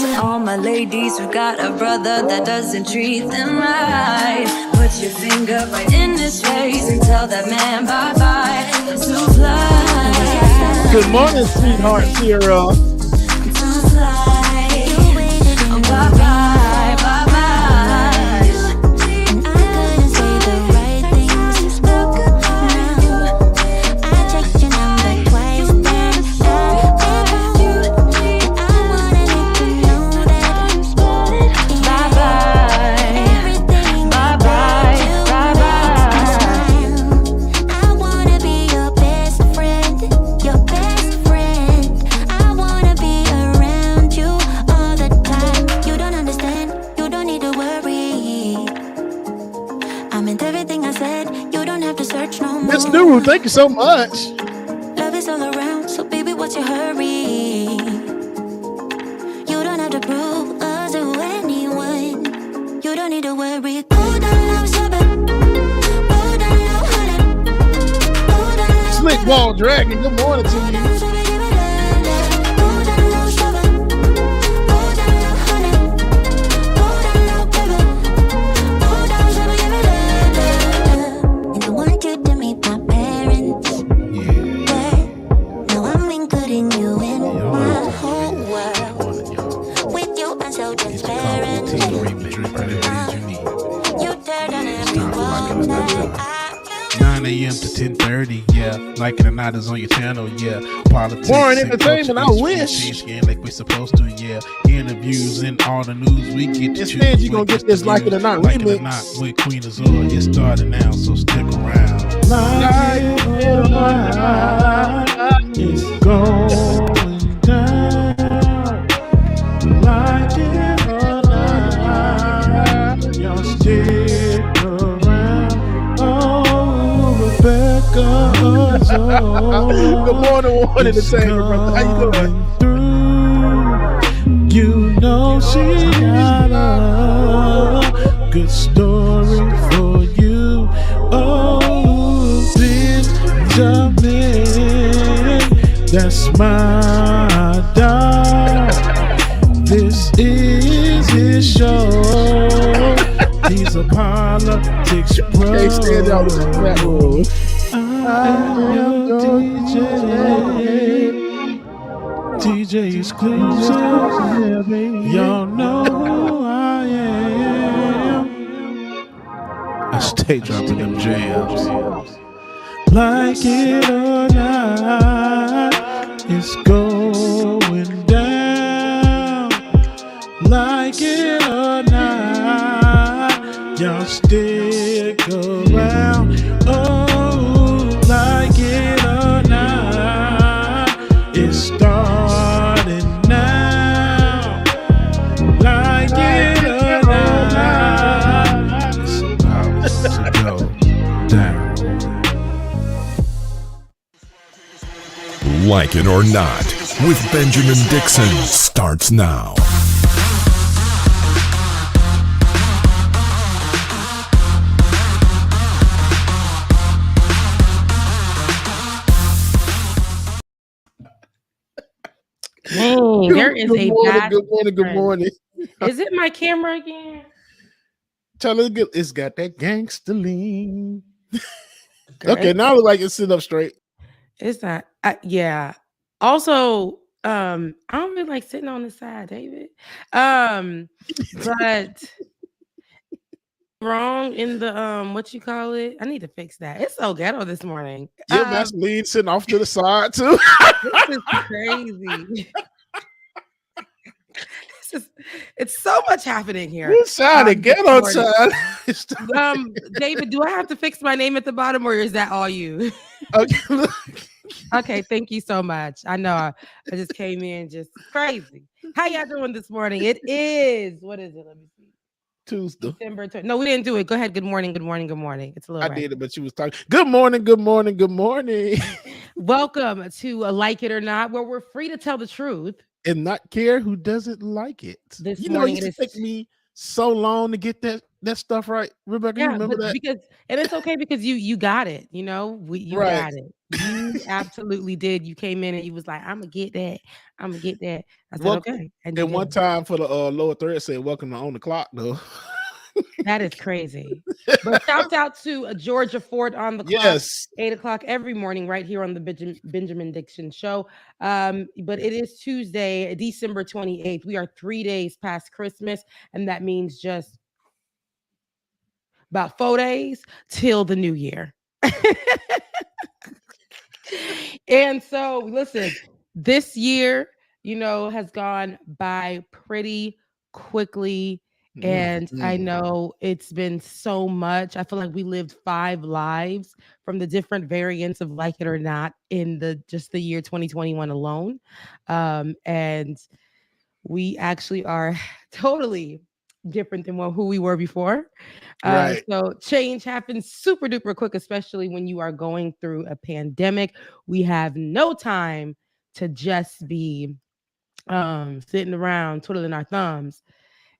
So all my ladies who got a brother that doesn't treat them right, put your finger right in his face and tell that man bye-bye. I'm too fly. Good morning, sweetheart, Sierra. I'm too fly. True, thank you so much. Love is all around, so baby, what's your hurry? You don't have to prove us to anyone. You don't need to worry. Go down low, shabba. Go down low, holla. Slick Ball Dragon, good morning to you. To 10:30, yeah. Like it or not is on your channel, yeah. Politics, Foreign entertainment, I wish. Like we're supposed to, yeah. Interviews and all the news we get to choose. You gonna get this Like It or Not Like remix. It or Not with Queen Azure. It's starting now, so stick around. Like it or not, it's going down. Like it or not, y'all stick around. Oh, Rebecca. Good morning, One Entertainment, brother. How you doing? You know she got a good story for you. Oh, Benjamin, that's my dog. This is his show. He's a politics bro. Can't stand out with that rule. I am DJ. DJ exclusive. Y'all know who I am. I stay dropping them jams. Like it or not, it's going down. Like it or not, y'all stick around. Oh, like it or not, it's starting now. Like it or not, it's about to go down. Like It or Not with Benjamin Dixon starts now. Dang, there is Good a morning, bad good morning, good trend. morning. Is it my camera again? Tell it good. It's got that gangster lean. Okay, now I look like it's sitting up straight. It's not. Yeah. Also, I don't really like sitting on the side, David. But wrong in the what you call it? I need to fix that. It's so ghetto this morning. Yeah, that's lean sitting off to the side too. This is crazy. It's so much happening here. You sounded ghetto, child. David, do I have to fix my name at the bottom, or is that all you? Okay. Okay, thank you so much. I know I just came in just crazy. How y'all doing this morning? It is, what is it? Let me see. Tuesday. December 20. No, we didn't do it. Go ahead. Good morning. Good morning. Good morning. It's a little. I did it, but you was talking. Good morning. Good morning. Good morning. Welcome to Like It or Not, where we're free to tell the truth and not care who doesn't like it. This you know, morning it took me so long to get that stuff right. Rebecca, you remember that? And it's okay because you got it. You know, you got it. You absolutely did. You came in and you was like, "I'm gonna get that. I'm gonna get that." I said, "Okay." And one time for the lower thread said, "Welcome to On the Clock," though. That is crazy. But shout out to Georgia Ford on the clock. Yes, 8:00 every morning, right here on the Benjamin Dixon Show. But it is Tuesday, December 28th. We are 3 days past Christmas, and that means just about 4 days till the new year. And so, listen, this year, you know, has gone by pretty quickly. And I know it's been so much. I feel like we lived 5 lives from the different variants of Like It or Not in the year 2021 alone. And we actually are totally different than who we were before. Right. So change happens super duper quick, especially when you are going through a pandemic. We have no time to just be sitting around twiddling our thumbs,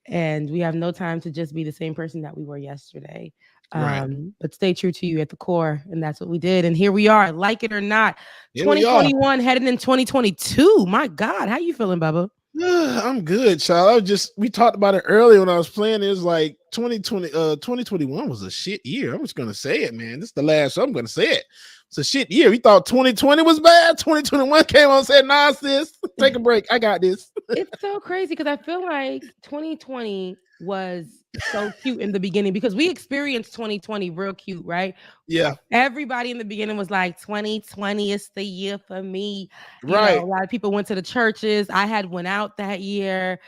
and we have no time to just be the same person that we were yesterday. Right. But stay true to you at the core, and that's what we did. And here we are, like it or not, Here we are. 2021 heading in 2022. My God, how you feeling, Bubba? I'm good, child. We talked about it earlier when I was playing. It was like 2021 was a shit year. I'm just gonna say it, man. This is the last show I'm gonna say it. It's a shit year. We thought 2020 was bad. 2021 came on and said, nah, sis, take a break. I got this. It's so crazy because I feel like 2020 was so cute in the beginning because we experienced 2020 real cute, right? Yeah. Everybody in the beginning was like, 2020 is the year for me. Right. A lot of people went to the churches. I had went out that year.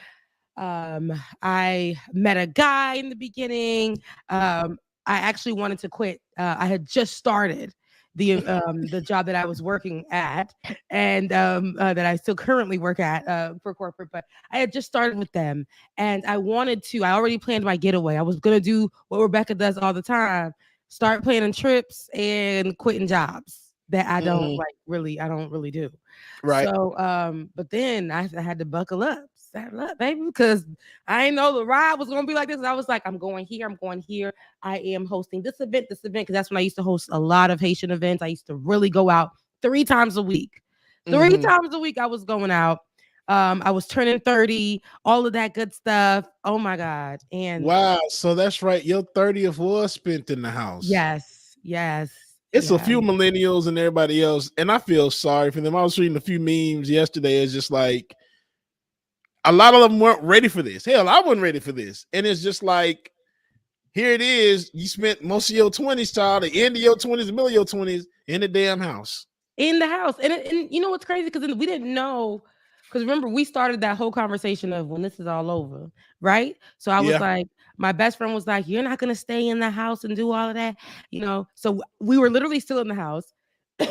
I met a guy in the beginning. I actually wanted to quit. I had just started the job that I was working at, and that I still currently work at for corporate, but I had just started with them, and I already planned my getaway. I was gonna do what Rebecca does all the time: start planning trips and quitting jobs that I don't I don't really do. Right. So, but then I had to buckle up, saddle up, baby, because I didn't know the ride was gonna be like this. I was like, I'm going here. I am hosting this event, because that's when I used to host a lot of Haitian events. I used to really go out 3 times a week. 3 times a week I was going out. I was turning 30, all of that good stuff. Oh my God. And wow, so that's right. Your 30th was spent in the house. Yes. It's a few millennials and everybody else, and I feel sorry for them. I was reading a few memes yesterday. It's just like a lot of them weren't ready for this. Hell, I wasn't ready for this. And it's just like, here it is. You spent most of your 20s, child, the end of your 20s, the middle of your 20s in the damn house. In the house. And you know what's crazy? Because we didn't know. Because remember, we started that whole conversation of when this is all over, right? So I was like, my best friend was like, you're not going to stay in the house and do all of that, So we were literally still in the house,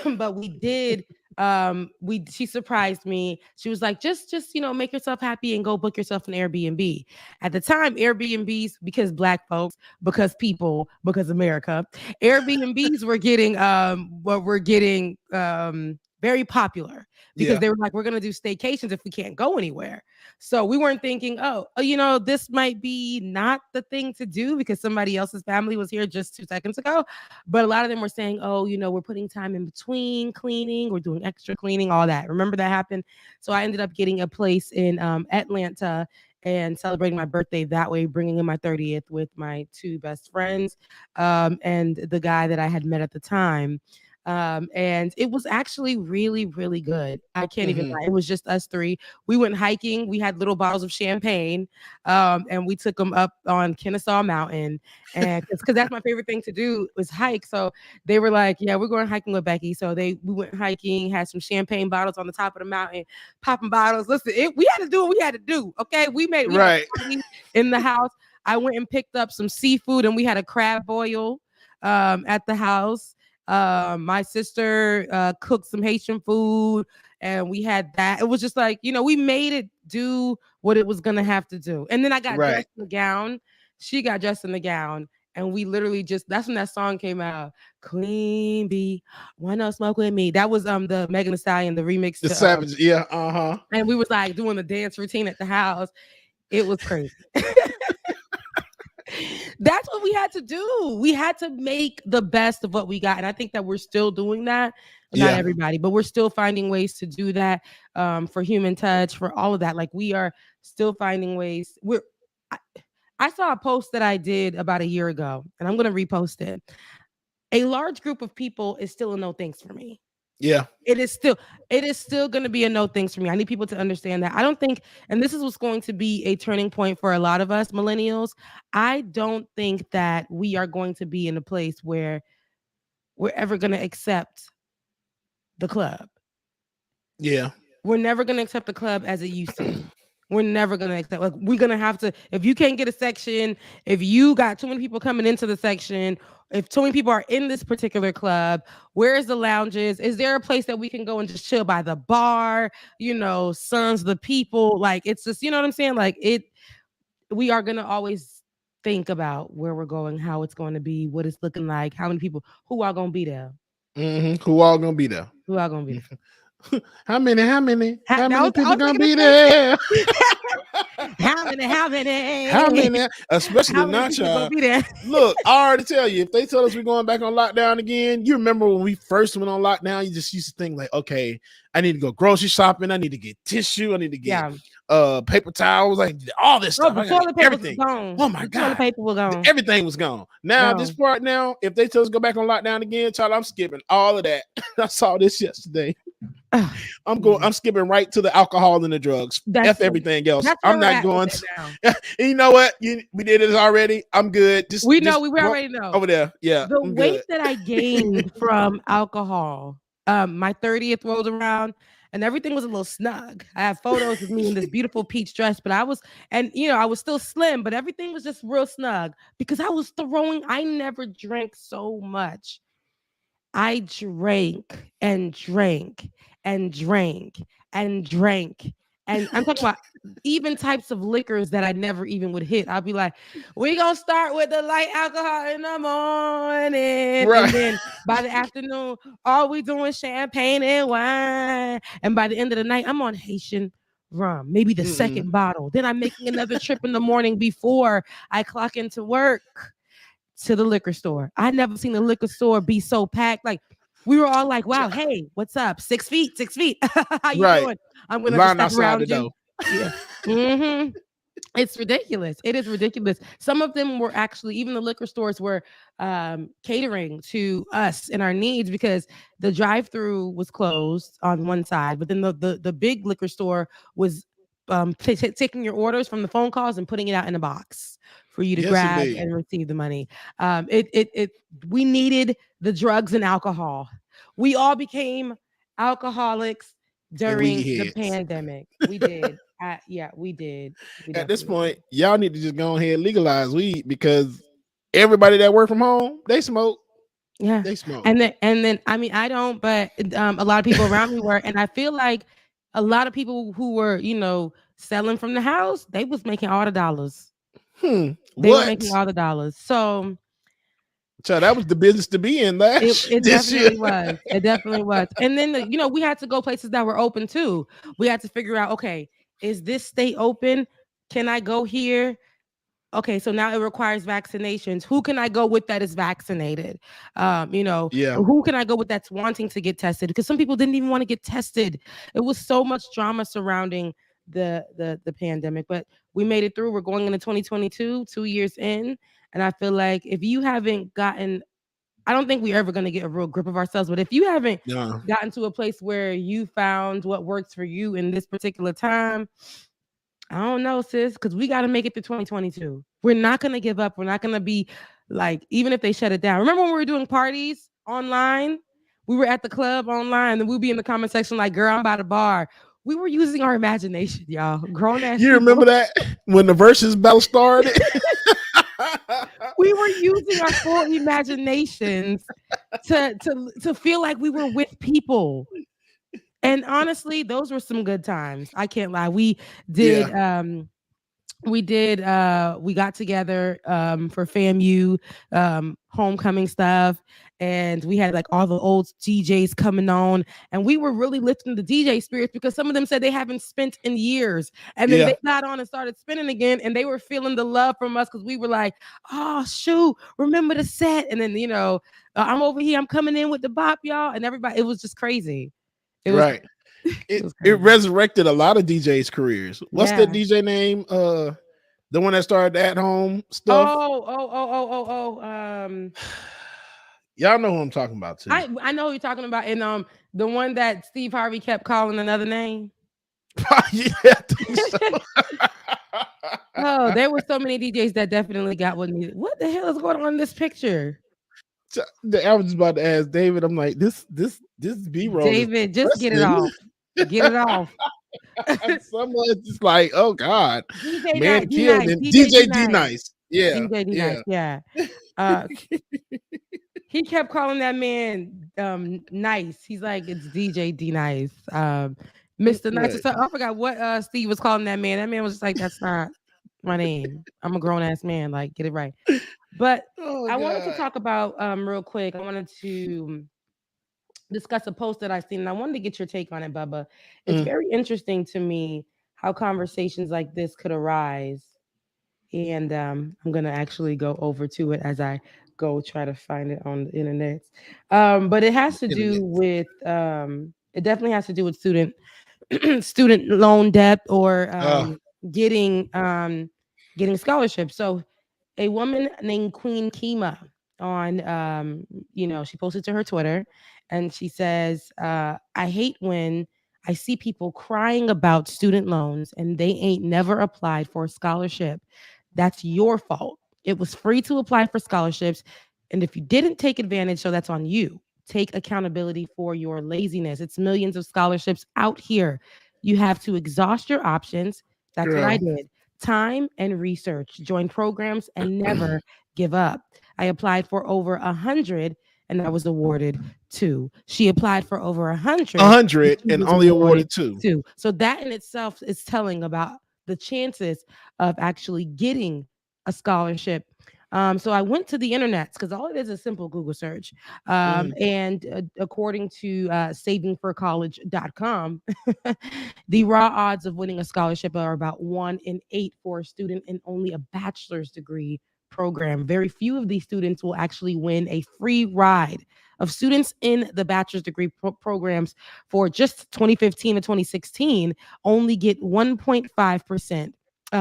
but we did. She surprised me. She was like, just make yourself happy and go book yourself an Airbnb. At the time, Airbnbs, because Black folks, because people, because America, Airbnbs were getting very popular because they were like, we're gonna do staycations if we can't go anywhere. So we weren't thinking, this might be not the thing to do because somebody else's family was here just 2 seconds ago. But a lot of them were saying, we're putting time in between cleaning, we're doing extra cleaning, all that. Remember that happened? So I ended up getting a place in Atlanta and celebrating my birthday that way, bringing in my 30th with my 2 best friends and the guy that I had met at the time. And it was actually really, really good. I can't even lie. It was just us 3. We went hiking. We had little bottles of champagne, and we took them up on Kennesaw Mountain. And because that's my favorite thing to do was hike. So they were like, "Yeah, we're going hiking with Becky." So we went hiking, had some champagne bottles on the top of the mountain, popping bottles. Listen, we had to do what we had to do. Okay, we had a party in the house. I went and picked up some seafood, and we had a crab boil at the house. My sister cooked some Haitian food, and we had that. It was just like, we made it do what it was gonna have to do. And then I got dressed in the gown. She got dressed in the gown, and we literally that's when that song came out. Queen Bee, why not smoke with me? That was the Megan Thee Stallion, the remix. The Savage, And we was like doing the dance routine at the house. It was crazy. That's what we had to do. We had to make the best of what we got. And I think that we're still doing that. Not everybody, but we're still finding ways to do that for human touch, for all of that. Like we are still finding ways. I saw a post that I did about a year ago, and I'm going to repost it. A large group of people is still a no thanks for me. Yeah. It is still going to be a no thanks for me. I need people to understand that. I don't think, and this is what's going to be a turning point for a lot of us millennials. I don't think that we are going to be in a place where we're ever going to accept the club. Yeah. We're never going to accept the club as it used to be. We're never going to accept, like, we're going to have to, if you can't get a section, if you got too many people coming into the section, if too many people are in this particular club, where's the lounges? Is there a place that we can go and just chill by the bar? Sons of the people. Like, it's just, you know what I'm saying? Like we are gonna always think about where we're going, how it's going to be, what it's looking like, how many people, who are gonna be there. Who all gonna be there? Who are gonna be there? How many people gonna be there? How many? Especially now, child. Look, I already tell you, if they tell us we're going back on lockdown again, you remember when we first went on lockdown, you just used to think like, okay, I need to go grocery shopping, I need to get tissue, I need to get paper towels, like all this stuff. Everything. Oh my God. The paper was gone. Everything was gone. Now, this part now, if they tell us go back on lockdown again, child, I'm skipping all of that. I saw this yesterday. I'm skipping right to the alcohol and the drugs. F everything else. I'm not going to. You know what? We did it already. I'm good. We already know. Over there. Yeah. The weight that I gained from alcohol, my 30th rolled around and everything was a little snug. I have photos of me in this beautiful peach dress, but I was still slim, but everything was just real snug because I never drank so much. I drank and drank and drank and drank. And I'm talking about even types of liquors that I never even would hit. I'll be like, we're going to start with the light alcohol in the morning. Right. And then by the afternoon, all we doing champagne and wine. And by the end of the night, I'm on Haitian rum, maybe the second bottle. Then I'm making another trip in the morning before I clock into work to the liquor store. I never seen the liquor store be so packed. Like we were all like, wow, hey, what's up? 6 feet. How you doing? I'm going to step around you. Yeah. It's ridiculous. It is ridiculous. Some of them were actually, even the liquor stores were catering to us and our needs because the drive-through was closed on one side, but then the big liquor store was taking your orders from the phone calls and putting it out in a box for you to grab and receive the money. We needed the drugs and alcohol. We all became alcoholics during the pandemic. We did. We did. At this point, y'all need to just go ahead and legalize weed because everybody that work from home, they smoke. Yeah, they smoke. And then I mean, I don't, but a lot of people around me were, and I feel like a lot of people who were, selling from the house, they was making all the dollars. They were making all the dollars. So that was the business to be in. It definitely was. It definitely was. And then we had to go places that were open too. We had to figure out, okay, is this state open? Can I go here? Okay, so now it requires vaccinations. Who can I go with that is vaccinated? Who can I go with that's wanting to get tested? Because some people didn't even want to get tested. It was so much drama surrounding the pandemic, but we made it through. We're going into 2022, 2 years in, and I feel like if you haven't gotten, I don't think we're ever going to get a real grip of ourselves, but if you haven't gotten to a place where you found what works for you in this particular time, I don't know, sis, because we got to make it to 2022. We're not going to give up. We're not going to be like, even if they shut it down. Remember when we were doing parties online? We were at the club online, and we'd be in the comment section like, girl, I'm by the bar. We were using our imagination, y'all. Grown ass. You remember that when the versus battle started? We were using our full imaginations to feel like we were with people. And honestly, those were some good times. I can't lie. We did we got together for FAMU homecoming stuff, and we had like all the old DJs coming on, and we were really lifting the DJ spirits because some of them said they haven't spent in years, and then they got on and started spinning again, and they were feeling the love from us because we were like, oh shoot, remember the set, and then I'm over here, I'm coming in with the bop, y'all, and everybody, it was just crazy. It resurrected a lot of DJs' careers. What's that DJ name? The one that started at home stuff. Y'all know who I'm talking about too. I know who you're talking about, and the one that Steve Harvey kept calling another name. Oh, there were so many DJs that definitely got what needed. What the hell is going on in this picture? I was just about to ask David. I'm like, this B-roll. David, just get it off. Get it off. Someone's just like, oh God, DJ man killed him. DJ D Nice. Yeah. DJ D Nice. Yeah. He kept calling that man nice. He's like, it's DJ D Nice. Mr. Nice. So I forgot what Steve was calling that man. That man was just like, that's not my name. I'm a grown ass man. Like, get it right. But I wanted to talk about real quick. I wanted to discuss a post that I've seen, and I wanted to get your take on it, Bubba. It's very interesting to me how conversations like this could arise. And I'm gonna actually go over to it as I go try to find it on the internet. But it has to do with it definitely has to do with student loan debt or getting getting scholarships. So a woman named Queen Kima on she posted to her Twitter and she says, I hate when I see people crying about student loans and they ain't never applied for a scholarship. That's your fault. It was free to apply for scholarships. And if you didn't take advantage, so that's on you. Take accountability for your laziness. It's millions of scholarships out here. You have to exhaust your options. That's what I did. Time and research. Join programs and never give up. I applied for over 100 and I was awarded 2. She applied for over 100 and only awarded 2. So that in itself is telling about the chances of actually getting a scholarship. So I went to the internet because all it is a simple Google search. And according to savingforcollege.com, the raw odds of winning a scholarship are about 1 in 8 for a student in only a bachelor's degree program. Very few of these students will actually win a free ride. Of students in the bachelor's degree programs for just 2015 to 2016 only get 1.5%.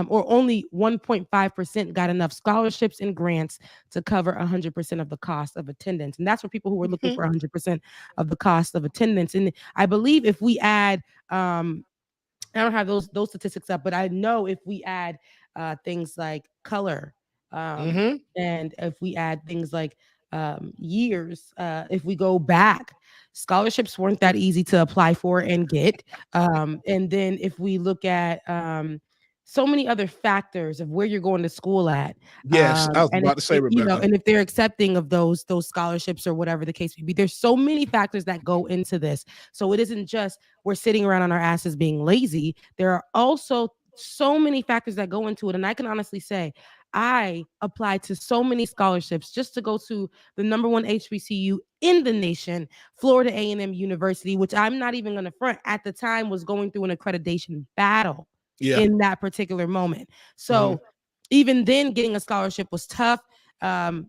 Or only 1.5% got enough scholarships and grants to cover 100% of the cost of attendance. And that's for people who are looking for 100% of the cost of attendance. And I believe if we add, I don't have those statistics up, but I know if we add things like color, and if we add things like years, if we go back, scholarships weren't that easy to apply for and get. And then if we look at so many other factors of where you're going to school at. Yes, I was about to say, Rebecca. And if they're accepting of those scholarships or whatever the case may be, there's so many factors that go into this. So it isn't just we're sitting around on our asses being lazy. There are also so many factors that go into it. And I can honestly say, I applied to so many scholarships just to go to the #1 HBCU in the nation, Florida A&M University, which I'm not even going to front at the time was going through an accreditation battle. In that particular moment. So even then getting a scholarship was tough. Even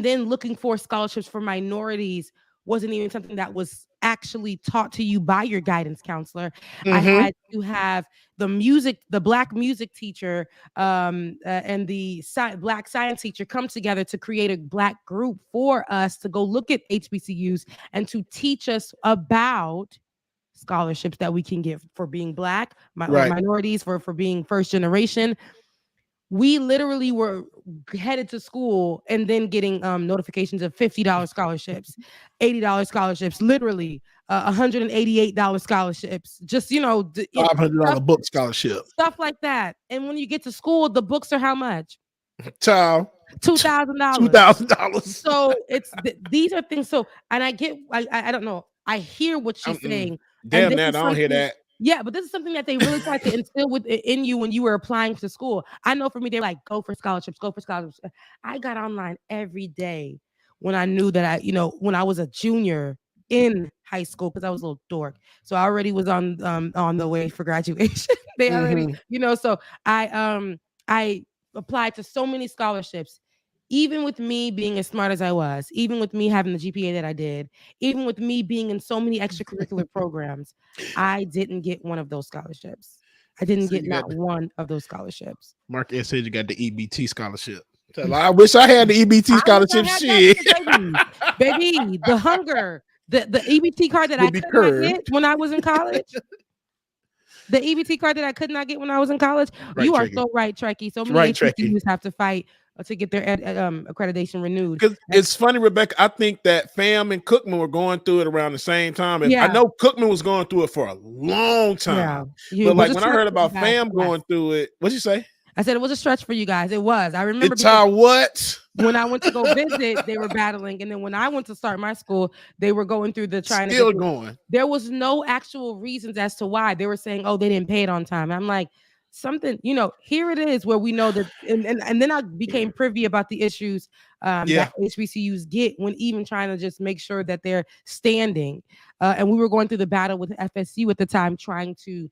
then looking for scholarships for minorities wasn't even something that was actually taught to you by your guidance counselor. I had to have the black music teacher and the black science teacher come together to create a black group for us to go look at HBCUs and to teach us about scholarships that we can give for being black, or minorities, for being first generation. We literally were headed to school and then getting notifications of $50 scholarships, $80 scholarships, literally $188 scholarships, just $500 book scholarship, stuff like that. And when you get to school, the books are how much? Child, $2,000. So it's these are things. So, and I don't know. I hear what she's saying. Damn that, I don't hear that. Yeah, but this is something that they really tried to instill in you when you were applying to school. I know for me, they're like, go for scholarships. I got online every day when I knew that when I was a junior in high school, because I was a little dork. So I already was on the way for graduation. They already, so I applied to so many scholarships. Even with me being as smart as I was, even with me having the GPA that I did, even with me being in so many extracurricular programs, I didn't get one of those scholarships. I didn't get not one of those scholarships. Mark S said you got the EBT scholarship. I wish I had the EBT scholarship. Shit, baby, the hunger, the EBT card that I could not get when I was in college. The EBT card that I could not get when I was in college. Right, you are Trekkie. So right, Trekkie. So many HBCUs have to fight to get their accreditation renewed. Because it's funny, Rebecca, I think that FAM and Cookman were going through it around the same time. And I know Cookman was going through it for a long time. But like when I heard about FAM going through it, what'd you say? I said it was a stretch for you guys. It was. I remember what? When I went to go visit, they were battling. And then when I went to start my school, they were going through the trying Still to going. There was no actual reasons as to why. They were saying, oh, they didn't pay it on time. I'm like, something, here it is where we know that, and then I became privy about the issues that HBCUs get when even trying to just make sure that they're standing. And we were going through the battle with FSU at the time, trying to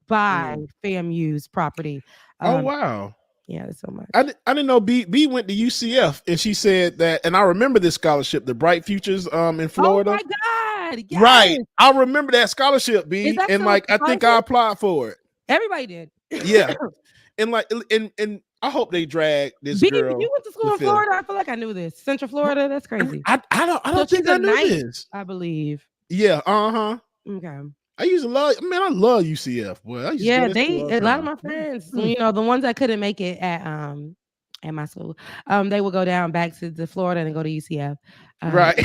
buy FAMU's property. Oh wow. Yeah, that's so much. I didn't know B went to UCF, and she said that, and I remember this scholarship, the Bright Futures in Florida. Oh my God. Yes. Right. I remember that scholarship, B. And I think I applied for it. Everybody did. Yeah. And and I hope they drag this B, girl. you went to school in Florida. I feel like I knew this. Central Florida. That's crazy. I don't think I knew this. I believe. Yeah. Okay. I love UCF. Boy, a lot of my friends, the ones that couldn't make it at my school, they would go down back to Florida and go to UCF. Right.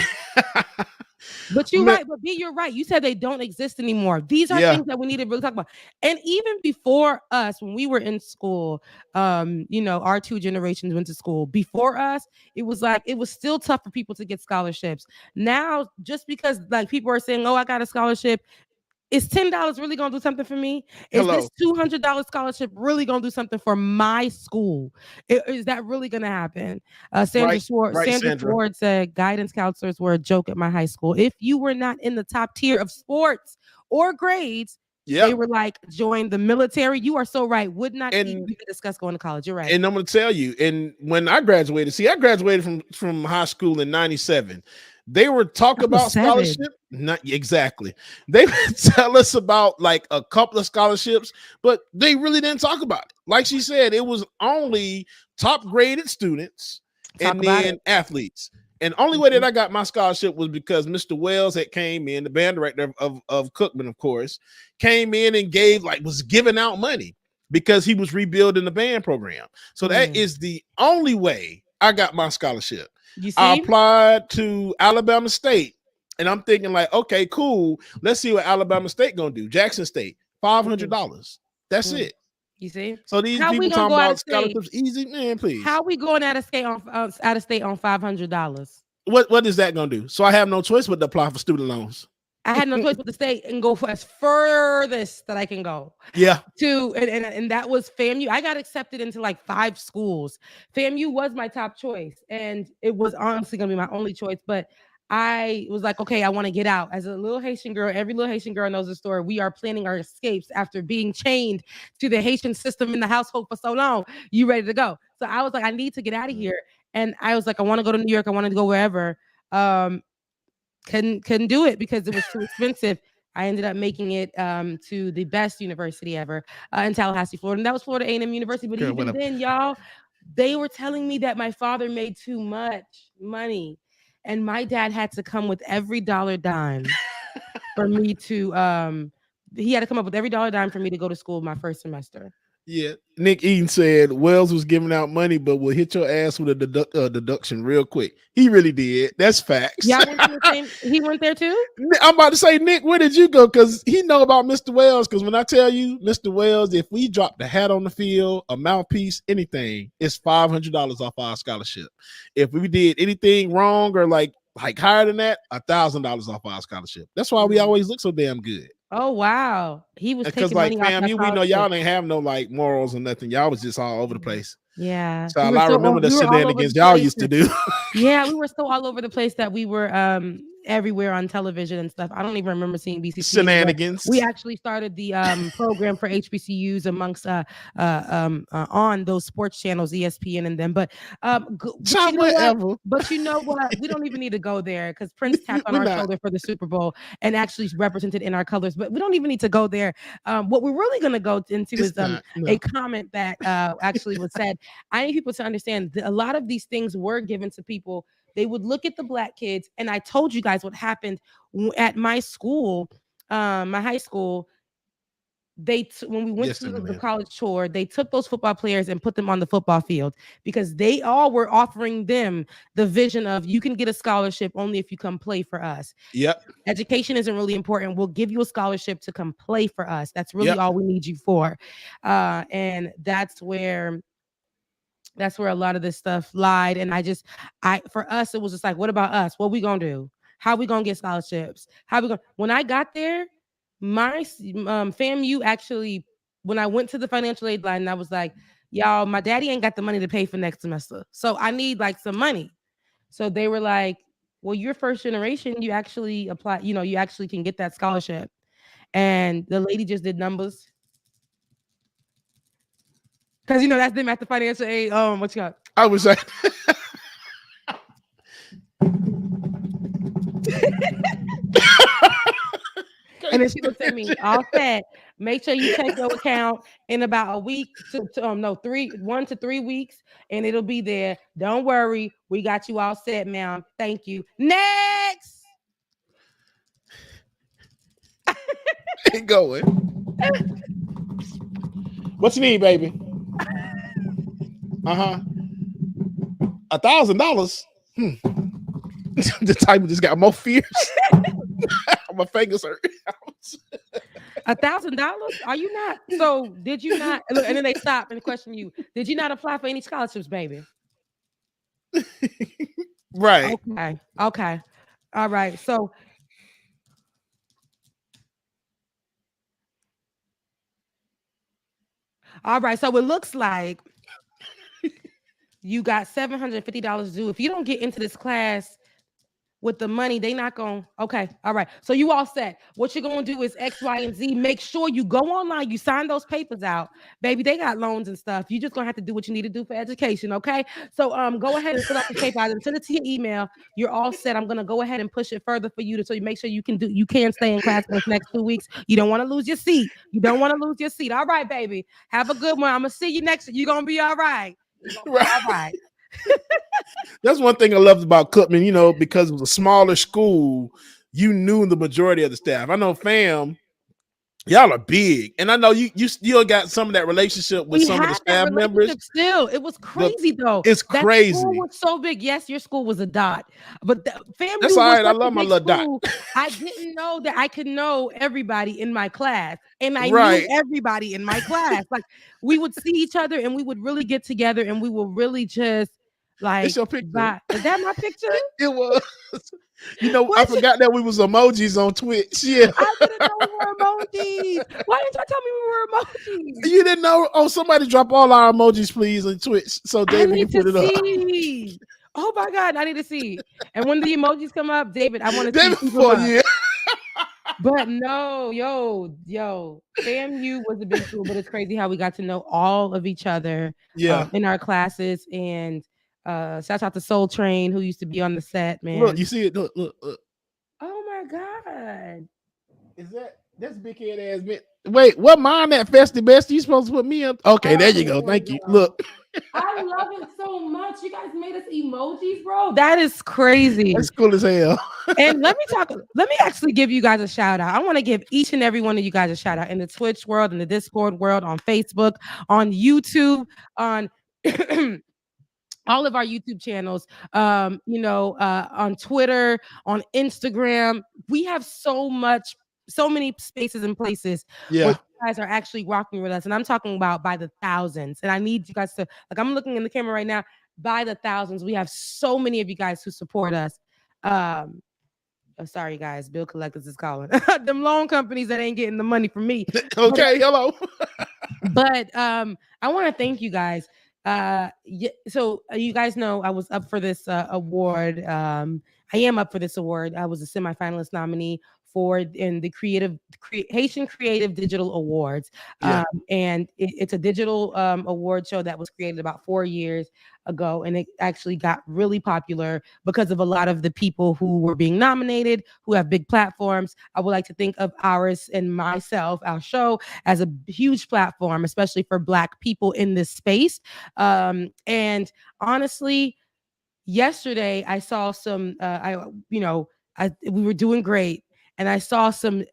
But you're right. But B, you're right. You said they don't exist anymore. These are things that we need to really talk about. And even before us, when we were in school, our two generations went to school. Before us, it was still tough for people to get scholarships. Now, just because people are saying, "Oh, I got a scholarship," is $10 really gonna do something for me? Is this $200 scholarship really gonna do something for my school? Is that really gonna happen? Sandra Sword said guidance counselors were a joke at my high school. If you were not in the top tier of sports or grades, they were like, join the military. You are so right. Would not even discuss going to college. You're right. And I'm gonna tell you, and when I graduated, I graduated from high school in 97. They were talking about scholarship. Not exactly. They would tell us about like a couple of scholarships, but they really didn't talk about it. Like she said, it was only top graded students and then athletes. And only way that I got my scholarship was because Mr. Wells had came in, the band director of Cookman, of course, came in and was giving out money because he was rebuilding the band program. So that is the only way I got my scholarship. I applied to Alabama State, and I'm thinking like, okay, cool. Let's see what Alabama State gonna do. Jackson State, $500. That's it. You see? So these people talking about scholarships, easy, man. Please. How we going out of state on $500? What is that gonna do? So I have no choice but to apply for student loans. I had no choice but to stay and go for as furthest that I can go. Yeah. And that was FAMU. I got accepted into like 5 schools. FAMU was my top choice, and it was honestly gonna be my only choice. But I was like, okay, I want to get out. As a little Haitian girl, every little Haitian girl knows the story. We are planning our escapes after being chained to the Haitian system in the household for so long. You ready to go? So I was like, I need to get out of here. And I was like, I want to go to New York. I want to go wherever. Couldn't do it because it was too expensive. I ended up making it to the best university ever in Tallahassee, Florida. And that was Florida A&M University. But even then, y'all, they were telling me that my father made too much money. And my dad had to come with every dollar dime for me to he had to come up with every dollar dime for me to go to school my first semester. Yeah, Nick Eaton said Wells was giving out money, but will hit your ass with a deduction real quick. He really did. That's facts. Yeah, he went there too. I'm about to say, Nick, where did you go? Because he know about Mr. Wells. Because when I tell you, Mr. Wells, if we drop the hat on the field, a mouthpiece, anything, it's $500 off our scholarship. If we did anything wrong or like higher than that, $1,000 off our scholarship. That's why we always look so damn good. Oh wow, he was because taking money off we know y'all didn't have no like morals or nothing. Y'all was just all over the place. Yeah, so I remember the shenanigans y'all used to do. Yeah, we were so all over the place that we were everywhere on television and stuff. I don't even remember seeing BCC shenanigans. We actually started the program for HBCUs amongst on those sports channels, ESPN and them. But you know what? We don't even need to go there because Prince tapped on our shoulder for the Super Bowl and actually represented in our colors. But we don't even need to go there. What we're really going to go into is a comment that actually was said. I need people to understand that a lot of these things were given to people. They would look at the Black kids, and I told you guys what happened at my school, my high school. When we went to the college tour, they took those football players and put them on the football field because they all were offering them the vision of you can get a scholarship only if you come play for us. Yep. Education isn't really important. We'll give you a scholarship to come play for us. That's really all we need you for. And that's where a lot of this stuff lied. And for us, it was just like, what about us? What we gonna do? How we gonna get scholarships? When I got there, my FAMU actually when I went to the financial aid line, I was like, y'all, my daddy ain't got the money to pay for next semester. So I need like some money. So they were like, well, you're first generation. You actually apply, you actually can get that scholarship. And the lady just did numbers. Because, that's them at the financial aid. What you got? I was like, and then she looked at me, all set. Make sure you check your account in about a week to 1 to 3 weeks, and it'll be there. Don't worry, we got you all set, ma'am. Thank you. Next. Ain't going. What you need, baby? $1,000. The type just got more fierce. My fingers hurt. $1,000? Are you not? So did you not? Look, and then they stop and question you. Did you not apply for any scholarships, baby? Right. Okay. All right. So it looks like you got $750 due. If you don't get into this class with the money, they not going. Okay. All right. So you all set. What you're going to do is X, Y, and Z. Make sure you go online. You sign those papers out. Baby, they got loans and stuff. You just going to have to do what you need to do for education. Okay. So go ahead and fill out the paper out and send it to your email. You're all set. I'm going to go ahead and push it further for you so you make sure you can stay in class for the next 2 weeks. You don't want to lose your seat. All right, baby. Have a good one. I'm going to see you next. You're going to be all right. All right. That's one thing I loved about Cookman, because it was a smaller school, you knew the majority of the staff. I know fam, y'all are big. And I know you still got some of that relationship with some of the staff members. Still, it was crazy though. It's crazy. That school was so big. Yes, your school was a dot. But family. That's all right. I love my little dot. I didn't know that I could know everybody in my class. And I knew everybody in my class. Like we would see each other and we would really get together and we would really just like, it's your picture. Is that my picture? It was. I forgot that we was emojis on Twitch. Yeah. I didn't know we were emojis. Why didn't y'all tell me we were emojis? You didn't know? Oh, somebody drop all our emojis, please, on Twitch. So David can put it up. Oh my God, I need to see. And when the emojis come up, David, I want to see for you. But no, yo, FAMU was a big school, but it's crazy how we got to know all of each other in our classes. And shout out to Soul Train, who used to be on the set, man. Look, you see it? Look. Oh my God. Is that's big head ass man? Wait, what mine that Festy Best? You supposed to put me up? Okay, there you go. Thank you. Look. I love it so much. You guys made us emojis, bro. That is crazy. That's cool as hell. And let me actually give you guys a shout out. I want to give each and every one of you guys a shout out in the Twitch world, in the Discord world, on Facebook, on YouTube, on all of our YouTube channels, on Twitter, on Instagram. We have so many spaces and places where you guys are actually rocking with us. And I'm talking about by the thousands. And I need you guys to, like, I'm looking in the camera right now, by the thousands. We have so many of you guys who support us. Sorry, guys, bill collectors is calling. Them loan companies that ain't getting the money from me. Okay, hello. But I want to thank you guys. So you guys know I was up for this award. I am up for this award. I was a semifinalist nominee in the Haitian Creative Digital Awards. And it's a digital award show that was created about 4 years ago, and it actually got really popular because of a lot of the people who were being nominated, who have big platforms. I would like to think of ours and myself, our show, as a huge platform, especially for Black people in this space. And honestly, yesterday I saw some we were doing great, and I saw some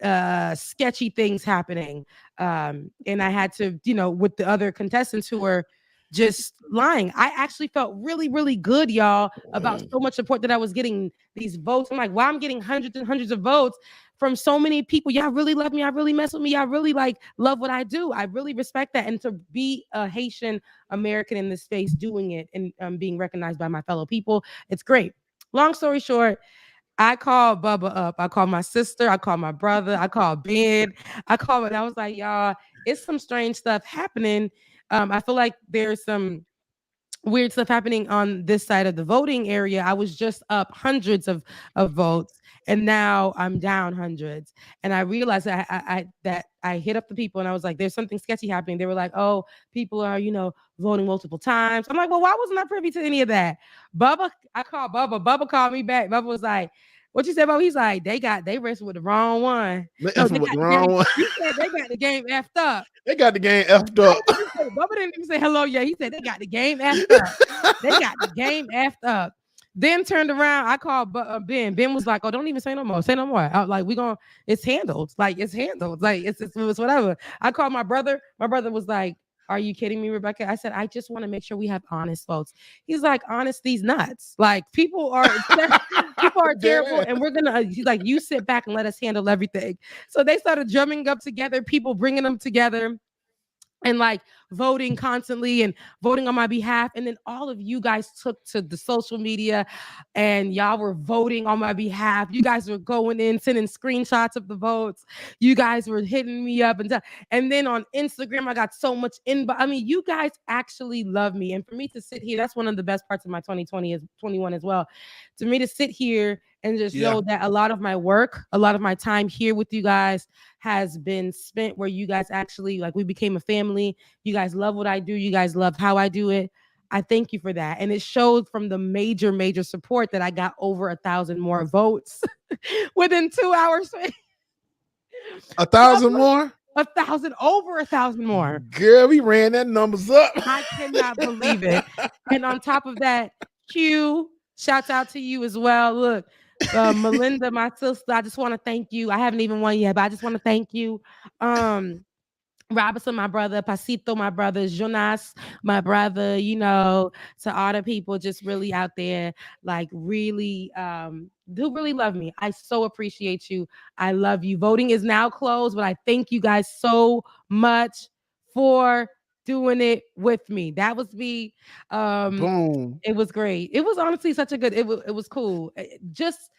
sketchy things happening. And I had to, with the other contestants who were just lying. I actually felt really, really good, y'all, about so much support that I was getting these votes. I'm like, wow, I'm getting hundreds and hundreds of votes from so many people. Y'all really love me. Y'all really mess with me. Y'all really love what I do. I really respect that. And to be a Haitian American in this space doing it and being recognized by my fellow people, it's great. Long story short, I called Bubba up. I called my sister. I called my brother. I called Ben. And I was like, y'all, it's some strange stuff happening. I feel like there's some weird stuff happening on this side of the voting area. I was just up hundreds of votes, and now I'm down hundreds. And I realized that I hit up the people and I was like, "There's something sketchy happening." They were like, "Oh, people are voting multiple times." I'm like, "Well, why wasn't I privy to any of that?" I called Bubba. Bubba called me back. Bubba was like, "What you said, Bubba?" He's like, they racing with the wrong one. No, they got the game. He said they got the game effed up. They got the game effed up. Bubba didn't even say hello yet. He said they got the game effed up. They got the game effed up. Then turned around. I called Ben. Ben was like, "Oh, don't even say no more. Say no more." I was like, it's handled. Like it's handled. Like it's whatever. I called my brother. My brother was like, "Are you kidding me, Rebecca?" I said, "I just want to make sure we have honest votes." He's like, "Honesty's nuts. Like people are terrible, and we're gonna." He's like, "You sit back and let us handle everything." So they started drumming up together, people bringing them together, and like voting constantly and voting on my behalf. And then all of you guys took to the social media and y'all were voting on my behalf. You guys were going in, sending screenshots of the votes. You guys were hitting me up and then on Instagram, I got so much I mean, you guys actually love me. And for me to sit here, that's one of the best parts of my 2020 is 21 as well. To me to sit here and just know that a lot of my work, a lot of my time here with you guys has been spent where you guys actually, like, we became a family. You guys love what I do. You guys love how I do it. I thank you for that. And it showed from the major support that I got over 1,000 more votes within 2 hours. 1,000 more? 1,000, over 1,000 more. Girl, we ran that numbers up. I cannot believe it. And on top of that, Q, shouts out to you as well. Look, Melinda, my sister, I just want to thank you. I haven't even won yet, but I just want to thank you. Robinson, my brother, Pasito, my brother, Jonas, my brother, to all the people just really out there, like really who really love me. I so appreciate you. I love you. Voting is now closed, but I thank you guys so much for doing it with me. That was me. Boom. It was great. It was honestly such a good, it was cool. Just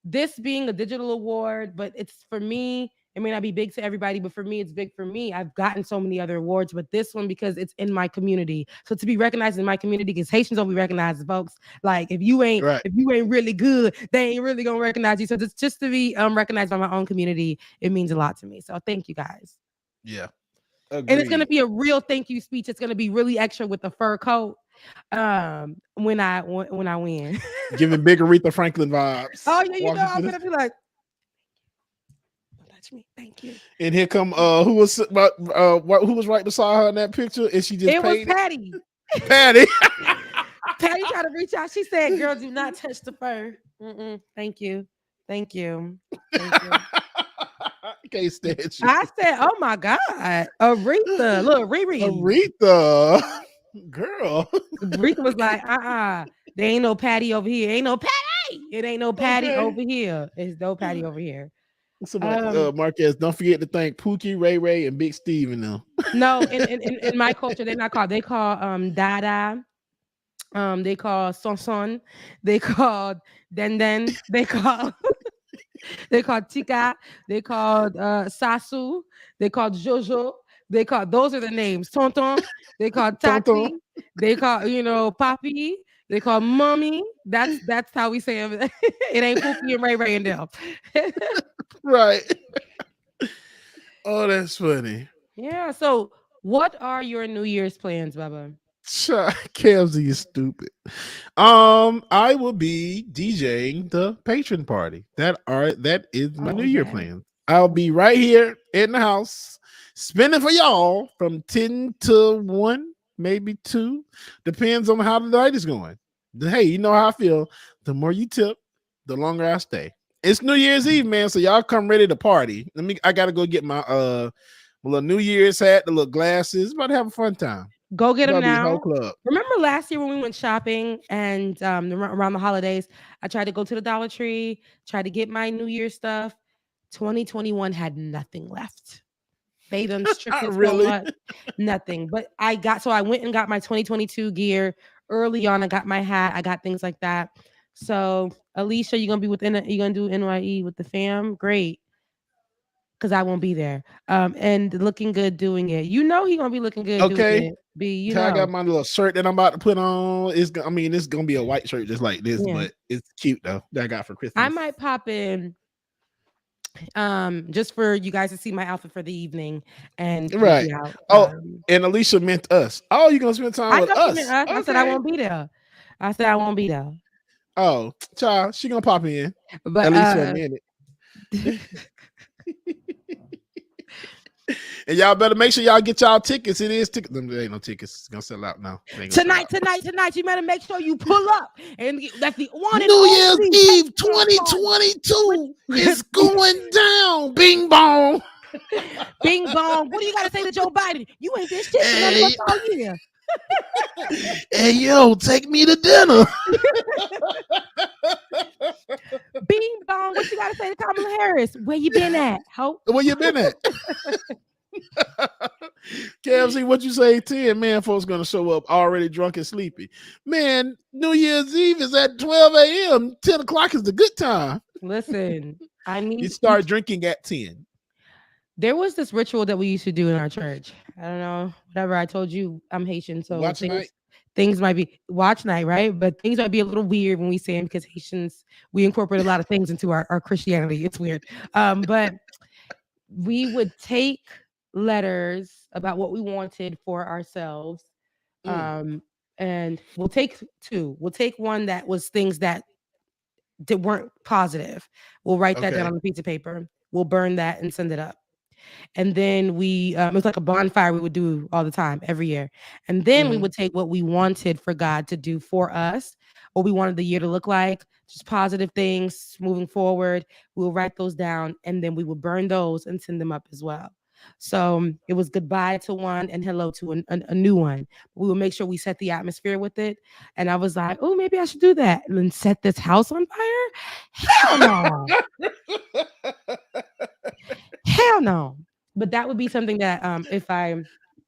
this being a digital award, but it's for me. It may not be big to everybody, but for me, it's big for me. I've gotten so many other awards, but this one because it's in my community. So to be recognized in my community, because Haitians don't be recognized, folks. Like if you ain't really good, they ain't really gonna recognize you. So just to be recognized by my own community, it means a lot to me. So thank you guys. Yeah. Agreed. And it's gonna be a real thank you speech. It's gonna be really extra with the fur coat. When I win. Giving big Aretha Franklin vibes. Oh yeah, I'm gonna be like, me. Thank you. And here come who was right beside her in that picture? And she just was Patty. Patty. Patty tried to reach out. She said, "Girl, do not touch the fur." Thank you. Thank you. Thank you. Can't stand you. I said, "Oh my God, Aretha, look, Riri, Aretha, girl." Aretha was like, there ain't no Patty over here. Ain't no Patty. It ain't no Patty over here. It's no Patty over here. Somebody, Marquez, don't forget to thank Pookie, Ray Ray, and Big Steve in them. No, in my culture, they're not called. They call Dada. They call Son. They called Den. They call they called Tika. They called Sasu. They called Jojo. They call those are the names. Tonton. They called Tati. They call Papi. They call Mommy. That's how we say it. It ain't Pookie and Ray Ray and them. Right. Oh, that's funny. Yeah. So, what are your New Year's plans, Bubba? Kelsey is stupid. I will be DJing the patron party. That is my New Year plan. I'll be right here in the house, spending for y'all from 10 to 1, maybe 2. Depends on how the night is going. Hey, you know how I feel. The more you tip, the longer I stay. It's New Year's Eve, man. So y'all come ready to party. I gotta go get my little New Year's hat, the little glasses. About to have a fun time. Go get them now. Whole club. Remember last year when we went shopping and around the holidays, I tried to go to the Dollar Tree, tried to get my New Year's stuff. 2021 had nothing left. They done stripped it so much, nothing. But I went and got my 2022 gear early on. I got my hat. I got things like that. So Alicia, you're gonna be you gonna do NYE with the fam? Great. because I won't be there. And looking good doing it. You know he gonna be looking good doing it. I got my little shirt that I'm about to put on. It's gonna be a white shirt just like this, but it's cute though. That I got for Christmas. I might pop in just for you guys to see my outfit for the evening and right. And Alicia meant us. Oh, you gonna spend time with us? Okay. I said I won't be there. Oh, child, she gonna pop in, but at least for a minute. And y'all better make sure y'all get y'all tickets. It is tickets. There ain't no tickets. It's gonna sell out now. Tonight. You better make sure you pull up. And that's the one. New Year's Eve 2022 is going down. Bing bong. Bing bong. What do you gotta say to Joe Biden? You ain't this shit for none of us all year. Hey yo, take me to dinner. Bing bong. What you gotta say to Kamala Harris? Where you been at? Hope. Where you been at? KFC, what you say? 10 man, folks gonna show up already drunk and sleepy. Man, New Year's Eve is at 12 a.m. 10 o'clock is the good time. Listen, I need you start drinking at 10. There was this ritual that we used to do in our church. I don't know, whatever. I told you I'm Haitian, so things might be watch night, right? But things might be a little weird when we say them because Haitians, we incorporate a lot of things into our Christianity. It's weird. But we would take letters about what we wanted for ourselves. And we'll take two. We'll take one that was things that weren't positive. We'll write that down on a piece of paper. We'll burn that and send it up. And then it was like a bonfire we would do all the time, every year. And then we would take what we wanted for God to do for us, what we wanted the year to look like, just positive things moving forward. We'll write those down and then we would burn those and send them up as well. So it was goodbye to one and hello to a new one. We will make sure we set the atmosphere with it. And I was like, oh, maybe I should do that and then set this house on fire. Hell no. Hell no. But that would be something that if I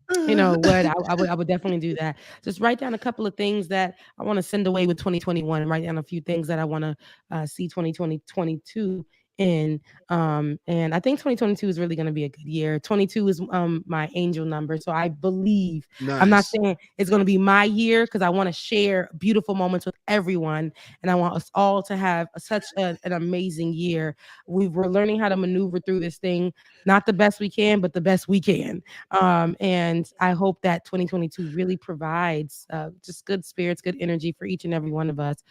I would definitely do that. Just write down a couple of things that I want to send away with 2021 and write down a few things that I want to see 2022 in. And I think 2022 is really going to be a good year. 22 is my angel number. So I believe I'm not saying it's going to be my year because I want to share beautiful moments with everyone. And I want us all to have such an amazing year. We're learning how to maneuver through this thing. Not the best we can, but the best we can. And I hope that 2022 really provides just good spirits, good energy for each and every one of us.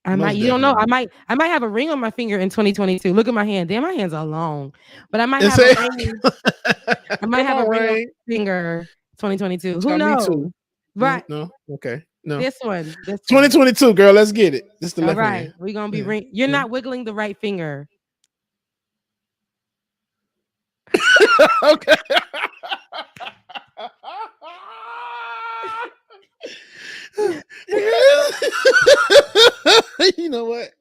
I might have a ring on my finger in 2022. Look at my hand. Damn, my hands are long. But I might have a ring. I might have a ring on my finger 2022. Who knows? Right. No. Okay. No. This one. 2022, girl. Let's get it. This the left hand. All right. hand. We're gonna be ring. You're not wiggling the right finger. Okay. You know what?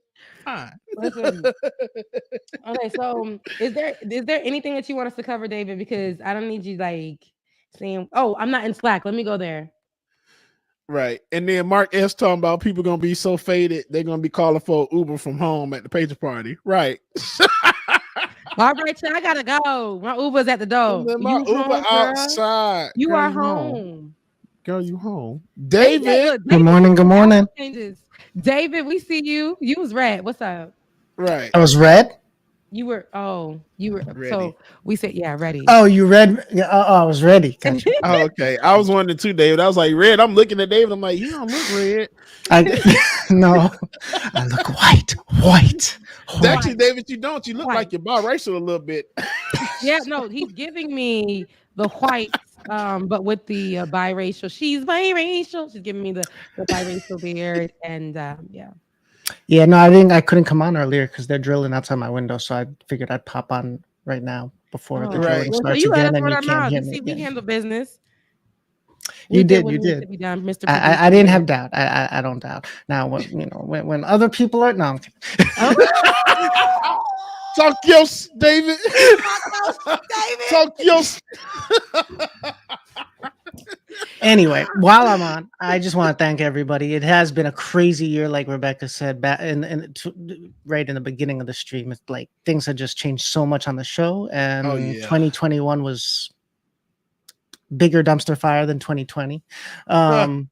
Fine. Okay, so is there anything that you want us to cover, David? Because I don't need you like saying, "Oh, I'm not in Slack. Let me go there." Right, and then Mark S talking about people gonna be so faded they're gonna be calling for Uber from home at the pager party. Right. All right, so I gotta go. My Uber's at the door. My Uber outside. You are home. Girl, you home. David. Good morning. Good morning. David, we see you. You was red. What's up? Right. I was red. You were ready. So we said, yeah, ready. Oh, you read? Yeah, I was ready. Gotcha. Oh, okay. I was wondering too, David. I was like, red. I'm looking at David. I'm like, you don't look red. No, I look white. Actually, David, you don't. You look like you're biracial a little bit. Yeah, no, he's giving me the white, but with the biracial. She's biracial. She's giving me the biracial beard, and yeah. Yeah, no, I couldn't come on earlier because they're drilling outside my window, so I figured I'd pop on right now before the drilling starts again, and you can't hear me. We handle business. You did. Mr. I didn't have doubt. I don't doubt. Now, when other people are no. Talk yours, David. Talk yours. Anyway, while I'm on, I just want to thank everybody. It has been a crazy year, like Rebecca said, right in the beginning of the stream. It's like things have just changed so much on the show, and 2021 was bigger dumpster fire than 2020. But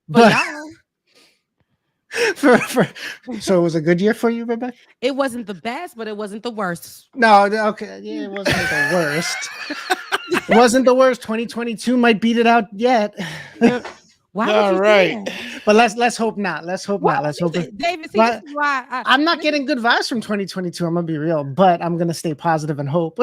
so it was a good year for you, Rebecca? It wasn't the best, but it wasn't the worst. No, okay, yeah, it wasn't the worst. It wasn't the worst. 2022 might beat it out yet. Why would you say that? But let's hope not. Let's hope not. Let's hope. David, see, this is why I'm not getting good vibes from 2022. I'm gonna be real, but I'm gonna stay positive and hope.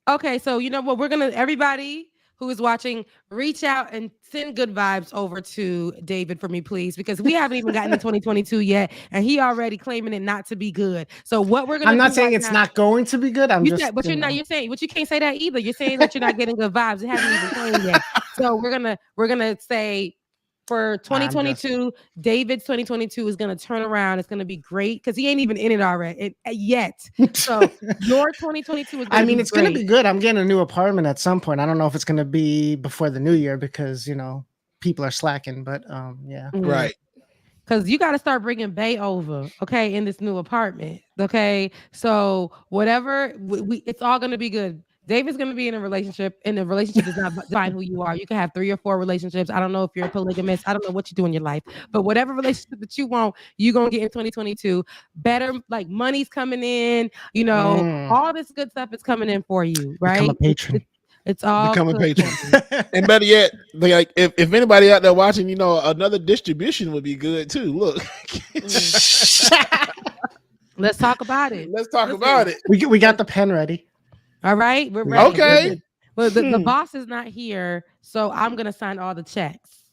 Okay, so you know what? We're gonna everybody who is watching, reach out and send good vibes over to David for me, please, because we haven't even gotten to 2022 yet, and he already claiming it not to be good. So what we're gonna I'm not saying it's not going to be good. You're saying, but you can't say that either. You're saying that you're not getting good vibes. It hasn't even came yet. So we're gonna say for 2022, David's 2022 is going to turn around. It's going to be great because he ain't even in it already yet. So your 2022 is going to be it's going to be good. I'm getting a new apartment at some point. I don't know if it's going to be before the new year because, people are slacking, but yeah. Right. Because you got to start bringing Bay over, okay, in this new apartment, okay? So whatever, it's all going to be good. David's going to be in a relationship, and the relationship does not define who you are. You can have 3 or 4 relationships. I don't know if you're a polygamist. I don't know what you do in your life, but whatever relationship that you want, you're going to get in 2022. Better, like money's coming in, all this good stuff is coming in for you, right? Become a patron. It's all become a patron. And better yet, like if anybody out there watching, another distribution would be good too. Look. Let's talk about it. Let's talk about it. We got the pen ready. All right, we're ready. Okay. Well, the boss is not here, so I'm gonna sign all the checks.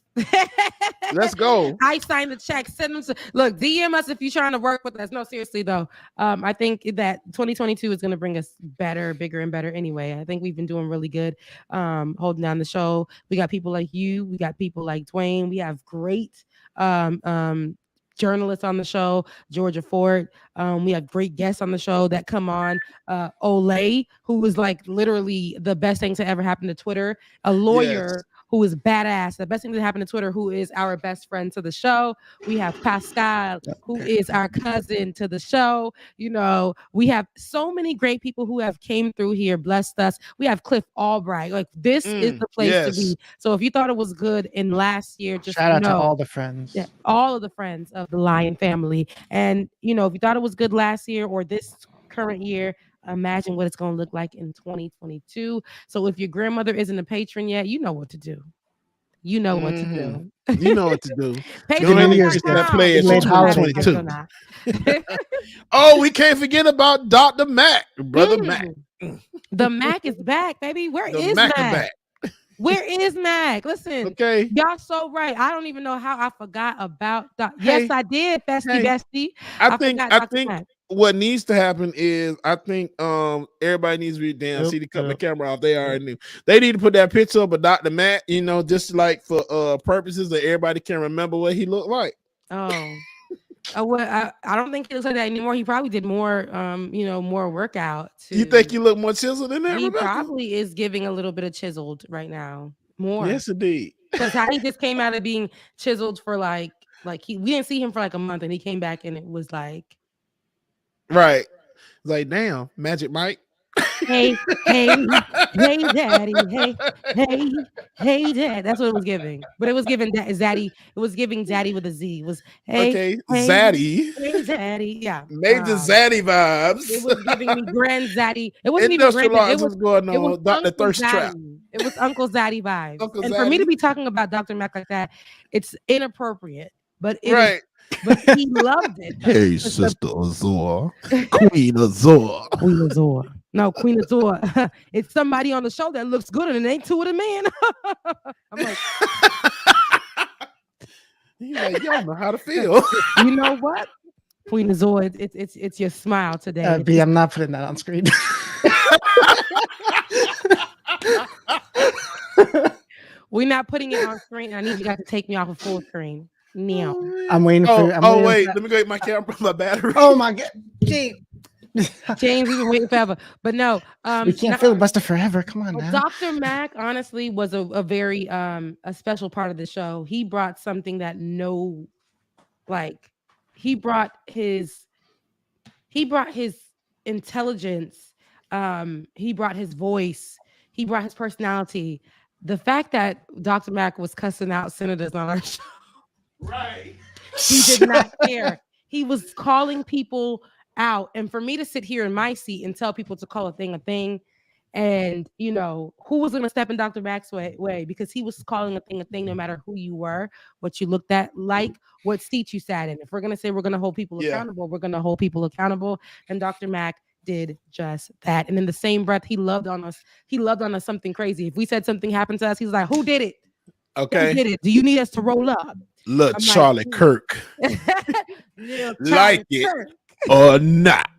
Let's go. I signed the checks. Send them to look. DM us if you're trying to work with us. No, seriously though. I think that 2022 is gonna bring us better, bigger, and better. Anyway, I think we've been doing really good, holding down the show. We got people like you. We got people like Dwayne. We have great journalists on the show, Georgia Ford. We have great guests on the show that come on. Olay, who was like literally the best thing to ever happen to Twitter. A lawyer who is badass. The best thing that happened to Twitter, who is our best friend to the show. We have Pascal, who is our cousin to the show. We have so many great people who have came through here, blessed us. We have Cliff Albright. Like this is the place to be. So if you thought it was good in last year, just shout out to all the friends. Yeah, all of the friends of the Lion family. And if you thought it was good last year or this current year, imagine what it's going to look like in 2022. So if your grandmother isn't a patron yet, you know what to do. You know what to do. You know what to do. Oh, we can't forget about Dr. Mac, brother Mac. The Mac is back, baby. Where is Mac? Where is Mac? Listen, okay, y'all so right. I don't even know how I forgot about that. Yes, I did, bestie. I think what needs to happen is I think everybody needs to be damn. See, they cut the camera off. They already knew. They need to put that picture up of Dr. Matt, just like for purposes that everybody can remember what he looked like. Oh. I don't think he looks like that anymore. He probably did more more workout. You think he look more chiseled than that? He probably is giving a little bit of chiseled right now. More. Yes, indeed. Because how he just came out of being chiseled for we didn't see him for like a month, and he came back and it was like. Right. Like, damn, Magic Mike. Hey, daddy. Hey, dad. That's what it was giving. But it was giving Zaddy. It was giving daddy with a Z. It was Zaddy. Hey, daddy. Yeah. Major Zaddy vibes. It was giving me grand Zaddy. It wasn't even grand. It was going on. It was Dr. Thirst Trap. It was Uncle Zaddy vibes. For me to be talking about Dr. Mac like that, it's inappropriate. But it is. But he loved it. Hey, Sister Azor. Queen Azor. Queen Azor. No, Queen Azor. It's somebody on the show that looks good and it ain't two of the men. I'm like, he's like, y'all know how to feel. You know what? Queen Azor, it's your smile today. B, I'm not putting that on screen. We're not putting it on screen. I need you guys to take me off of full screen. No. I'm waiting for. Wait, let me go get my camera, my battery. Oh my god, Gee, James, we've been waiting forever. But no, we can't filibuster forever. Come on now. Dr. Mac honestly was a very a special part of the show. He brought something that he brought his intelligence, he brought his voice, he brought his personality. The fact that Dr. Mac was cussing out senators on our show, right? He did not care. He was calling people out, and for me to sit here in my seat and tell people to call a thing, and who was going to step in Dr. Mac's way, because he was calling a thing no matter who you were, what you looked at, what seat you sat in. If we're going to say we're going to hold people accountable, we're going to hold people accountable, and Dr. Mac did just that. And in the same breath, he loved on us something crazy. If we said something happened to us, he was like, who did it? Okay. Who did it? Do you need us to roll up? Look, Charlie Kirk. Like it Kirk. Or not.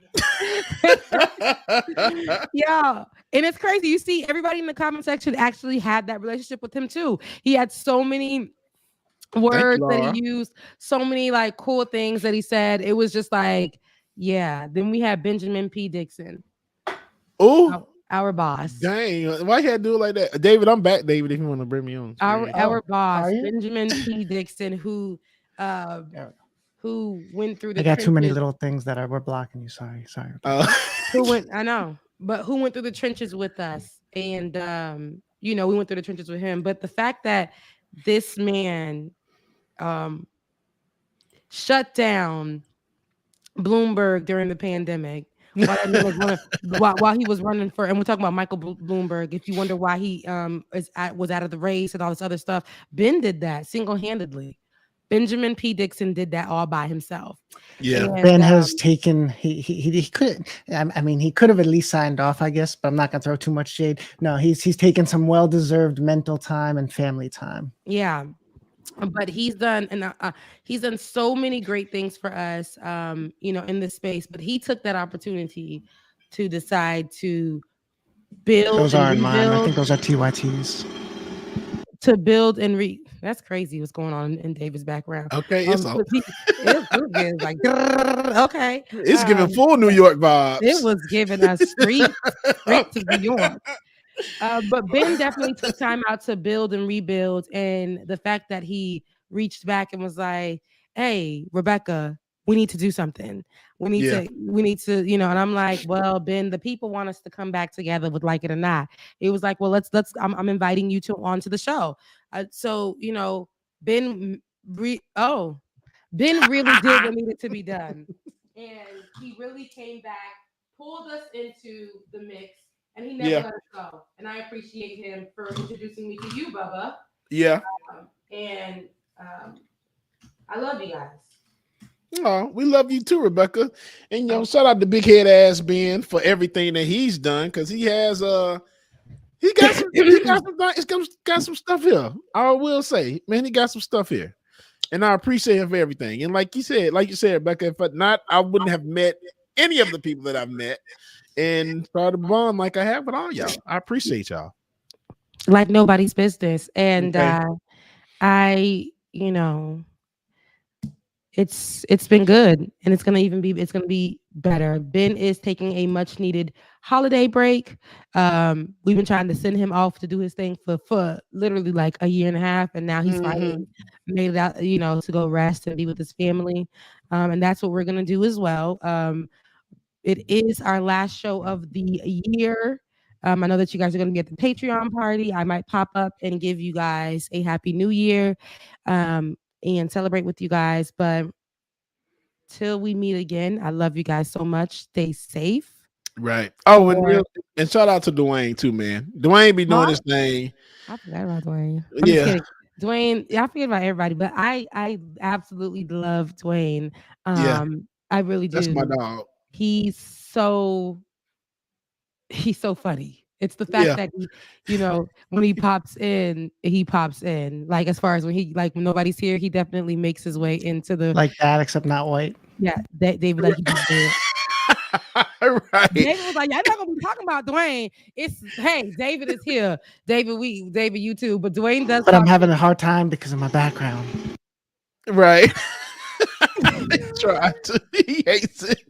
Yeah. And it's crazy. You see, everybody in the comment section actually had that relationship with him too. He had so many words that he used, so many cool things that he said. It was just yeah. Then we had Benjamin P. Dixon. Oh, our boss. Dang, why you had to do it like that? David, I'm back, David, if you want to bring me on. Our boss, Benjamin P. Dixon, who went through the I got too many little things that we're blocking you. Sorry. I know, but who went through the trenches with us, and we went through the trenches with him. But the fact that this man shut down Bloomberg during the pandemic, while he was running for, and we're talking about Michael Bloomberg. If you wonder why he was out of the race and all this other stuff, Ben did that single-handedly. Benjamin P. Dixon did that all by himself. Yeah, and, Ben has taken. He could. I mean, he could have at least signed off, I guess. But I'm not gonna throw too much shade. No, he's taken some well-deserved mental time and family time. Yeah. But he's done so many great things for us, in this space. But he took that opportunity to decide to build. Those aren't mine. I think those are TYTs. To build and that's crazy what's going on in David's background. Okay, it's okay. It's giving full New York vibes. It was giving us straight to New York. But Ben definitely took time out to build and rebuild, and the fact that he reached back and was like, "Hey, Rebecca, we need to do something. We need to, and I'm like, well, Ben, the people want us to come back together, would like it or not. It was like, well, let's. I'm inviting you onto the show. So Ben really did what needed to be done, and he really came back, pulled us into the mix. And he never let us go. And I appreciate him for introducing me to you, Bubba. Yeah. I love you guys. Oh, we love you too, Rebecca. And shout out to Big Head Ass Ben for everything that he's done, because he has he got some stuff here. I will say, man, he got some stuff here. And I appreciate him for everything. And like you said, Rebecca, if not, I wouldn't have met any of the people that I've met. And try to bond like I have with all y'all. I appreciate y'all. Like nobody's business. And I it's been good, and it's gonna be better. Ben is taking a much needed holiday break. We've been trying to send him off to do his thing for literally like a year and a half, and now he's finally made it out, to go rest and be with his family. And that's what we're gonna do as well. It is our last show of the year. I know that you guys are going to be at the Patreon party. I might pop up and give you guys a Happy New Year and celebrate with you guys. But till we meet again, I love you guys so much. Stay safe. Right. Oh, and shout out to Dwayne too, man. Dwayne be doing his thing. I forgot about Dwayne. Yeah. Dwayne, I forget about everybody, but I absolutely love Dwayne. I really do. That's my dog. He's so funny. It's the fact that he, when he pops in. Like, as far as when when nobody's here, he definitely makes his way into the like that, except not white. Yeah, David, like he just did. Right. David was like, "Y'all not gonna be talking about Dwayne. Hey, David is here. David, you too. But Dwayne does. But I'm having a hard time because of my background. Right. He hates it.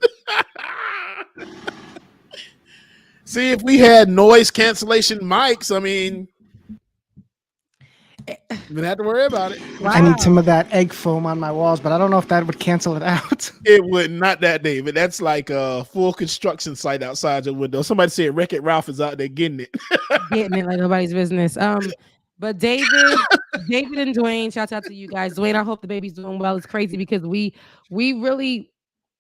See, if we had noise cancellation mics, I mean, we didn't have to worry about it. Wow. I need some of that egg foam on my walls, but I don't know if that would cancel it out. It would not, that David. That's like a full construction site outside your window. Somebody said Wreck-It Ralph is out there getting it. Getting it like nobody's business. But David and Dwayne, shout out to you guys. Dwayne, I hope the baby's doing well. It's crazy because we really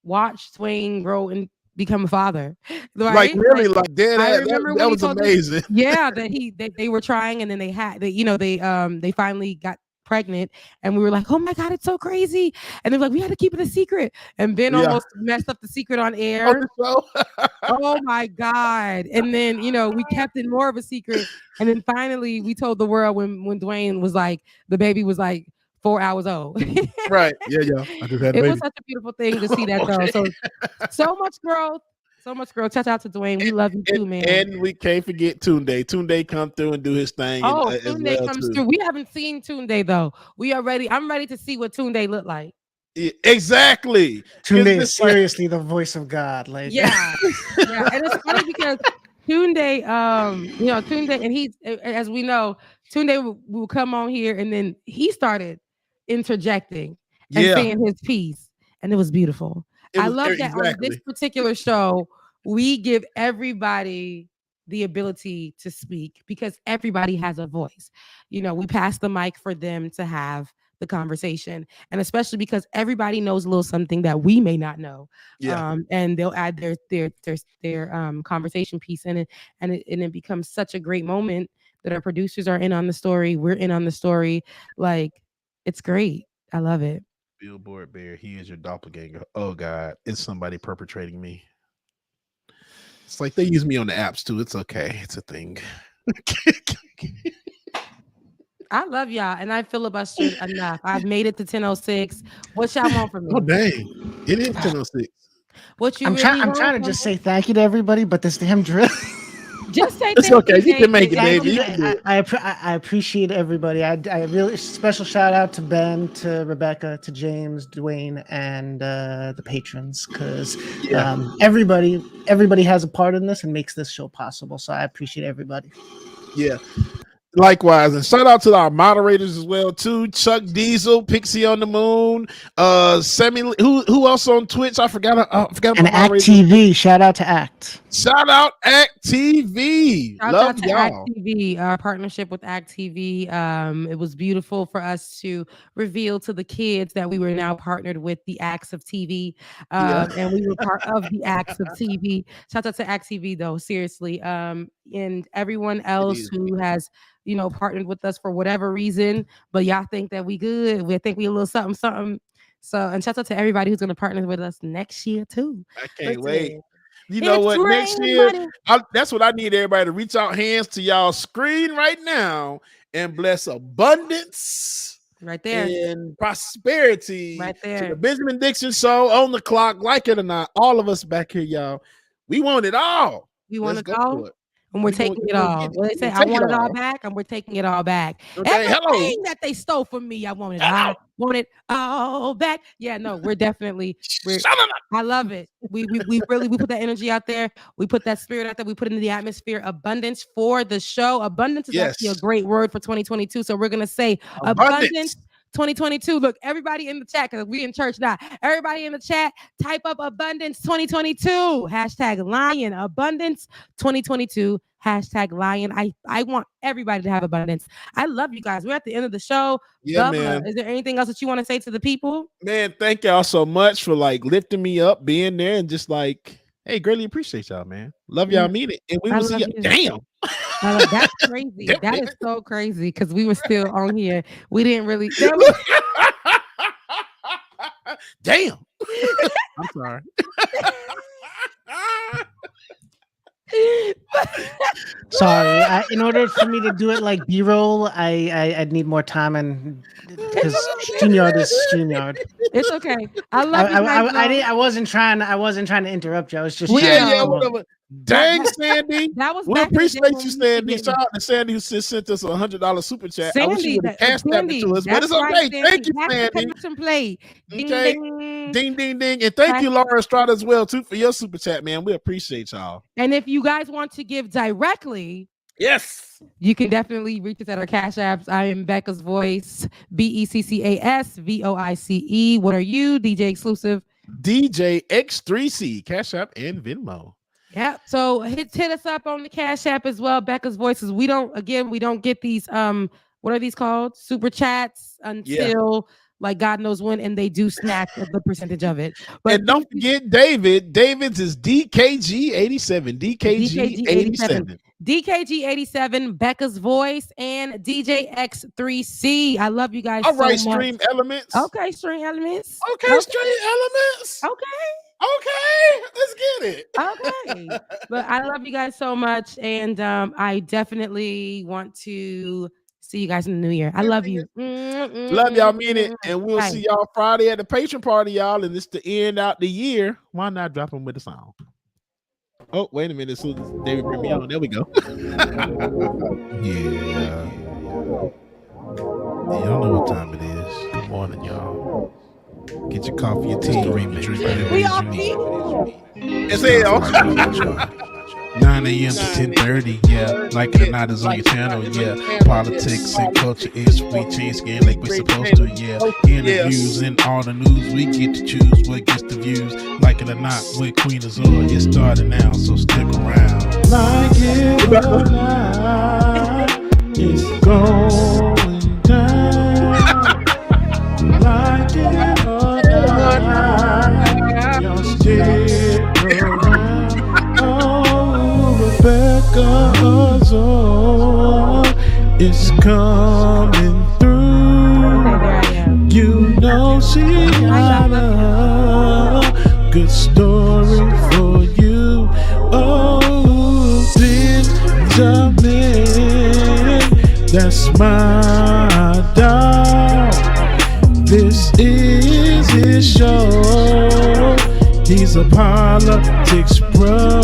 watched Dwayne grow and become a father. Right? Like really, like dead I ass. remember That was amazing. That they were trying, and then they finally got pregnant, and we were like, oh my God, it's so crazy. And they were like, we had to keep it a secret. And Ben almost messed up the secret on air. Oh my God. And then, we kept it more of a secret. And then finally we told the world when Dwayne was like, the baby was like 4 hours old. Right. Yeah. I just had it was such a beautiful thing to see that though. So much growth. So much growth. Shout out to Dwayne. We love you too, man. And we can't forget Tunde. Tunde come through and do his thing. Oh, Tunde comes through. We haven't seen Tunde though. I'm ready to see what Tunde looked like. Yeah, exactly. Tunde is seriously the voice of God. Like yeah. And it's funny because Tunde, Tunde, and he's, as we know, Tunde will come on here and then he started interjecting and saying his piece, and it was beautiful. I love that on this particular show, we give everybody the ability to speak because everybody has a voice. We pass the mic for them to have the conversation, and especially because everybody knows a little something that we may not know. And they'll add their conversation piece in it, and it becomes such a great moment that our producers are in on the story. We're in on the story. Like, it's great. I love it. Billboard Bear, he is your doppelganger. Oh God, it's somebody perpetrating me. It's like they use me on the apps too. It's okay. It's a thing. I love y'all, and I filibustered enough. I've made it to 10:06. What y'all want from me? Oh dang, it is 10:06. What you? I'm trying to just say thank you to everybody, but this damn drill. Just say it's okay. You can make it, baby. I appreciate everybody. I really special shout out to Ben, to Rebecca, to James, Dwayne, and the patrons, because everybody has a part in this and makes this show possible. So I appreciate everybody. Yeah. Likewise, and shout out to our moderators as well too. Chuck Diesel, Pixie on the Moon, Sammy. Who else on Twitch? I forgot. And Act TV. Shout out to Act. Shout out Act TV. Love y'all. Act TV. Our partnership with Act TV. It was beautiful for us to reveal to the kids that we were now partnered with the Acts of TV, and we were part of the Acts of TV. Shout out to Act TV though, seriously. And everyone else who has partnered with us for whatever reason, but y'all think that we good. We think we a little something. So, and shout out to everybody who's going to partner with us next year too. I can't wait. You know what? Next year, that's what I need everybody to reach out hands to y'all screen right now and bless abundance right there and prosperity right there. To the Benjamin Dixon Show on the clock, like it or not. All of us back here, y'all. We want it all. We want it all. And we're taking it all. Well, they say I want it all back, and we're taking it all back. Okay, everything that they stole from me, I want it. I want it all back. Yeah, no, we're definitely. I love it. We really put that energy out there. We put that spirit out there. We put it in the atmosphere. Abundance for the show. Abundance is actually a great word for 2022. So we're gonna say abundance 2022. Look, everybody in the chat, because we in church now. Everybody in the chat, type up abundance 2022. Hashtag Lion abundance 2022. Hashtag Lion. I want everybody to have abundance. I love you guys. We're at the end of the show. Yeah, Bubba, man. is there anything else that you want to say to the people? Man, thank y'all so much for like lifting me up, being there, and just like, hey, greatly appreciate y'all, man. Love y'all. Meet it, and we will see you. Damn. That's crazy. That is so crazy because we were still on here. We didn't really. Damn. I'm sorry. Sorry. In order for me to do it like B-roll, I'd need more time, and because StreamYard is StreamYard. It's okay. I love you. I wasn't trying to interrupt you. I was just whatever. Dang, Sandy. That was we back in the day appreciate when you, we Sandy. used to Shout out to Sandy who sent us $100 super chat. I wish Sandy, you would have cashed that Sandy, to us, but that's it's okay. right, Sandy. Thank you, That's the Sandy. connection play. Ding, Okay. ding. Ding, ding, ding. And thank you, Laura Estrada, as well, too, for your super chat, man. We appreciate y'all. And if you guys want to give directly, yes, you can definitely reach us at our Cash Apps. I am Becca's Voice, BECCASVOICE. What are you? DJ Exclusive. DJ X3C, Cash App and Venmo. Yeah. So hit us up on the Cash App as well. Becca's Voices. We don't get these what are these called? Super chats until like God knows when, and they do snatch a good percentage of it. But and don't forget David. David's is DKG87. DKG87. DKG87, Becca's Voice, and DJ X3C. I love you guys. All right, so much. Stream Elements. Okay, Stream Elements. Okay, Stream Elements. Okay, let's get it. Okay. But I love you guys so much. And I definitely want to see you guys in the new year. I love you. Love y'all, mean it. And we'll see y'all Friday at the patron party, y'all. And it's to end out the year. Why not drop them with a song? Oh, wait a minute. As soon as David bring me on, there we go. Yeah. Y'all know what time it is. Good morning, y'all. Get your coffee, your tea, drink whatever We all It's hell. 9 a.m. to 10:30, yeah. Like it or not, is on your channel, yeah. Politics and culture is we change skin like we're supposed to, yeah. Interviews and all the news, we get to choose what gets the views. Like it or not, with Queen Azor, it's starting now, so stick around. Like it or not, it's going down. Like it or not, y'all stick around. Rebecca Azor is coming through. You know she got a good story for you. Oh, Benjamin, that's my dog. This is his show. He's a politics pro.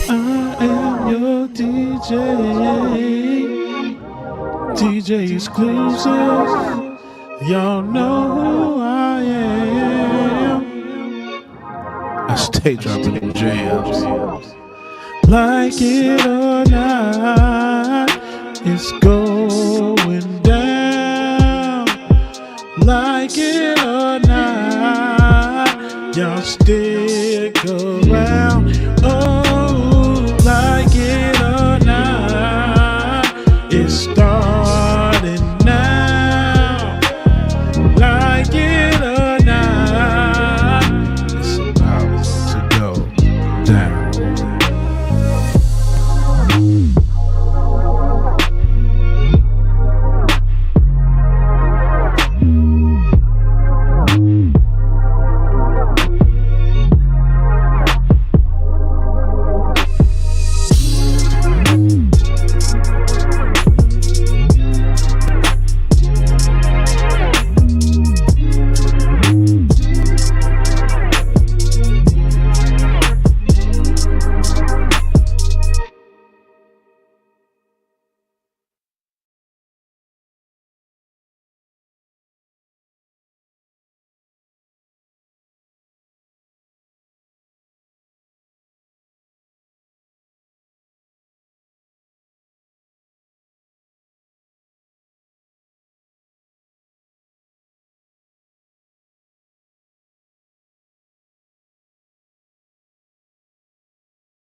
I am your DJ. DJ Exclusive. Y'all know who I am. I stay dropping them jams. Like it or not, it's going down. Like it or not, y'all stick around.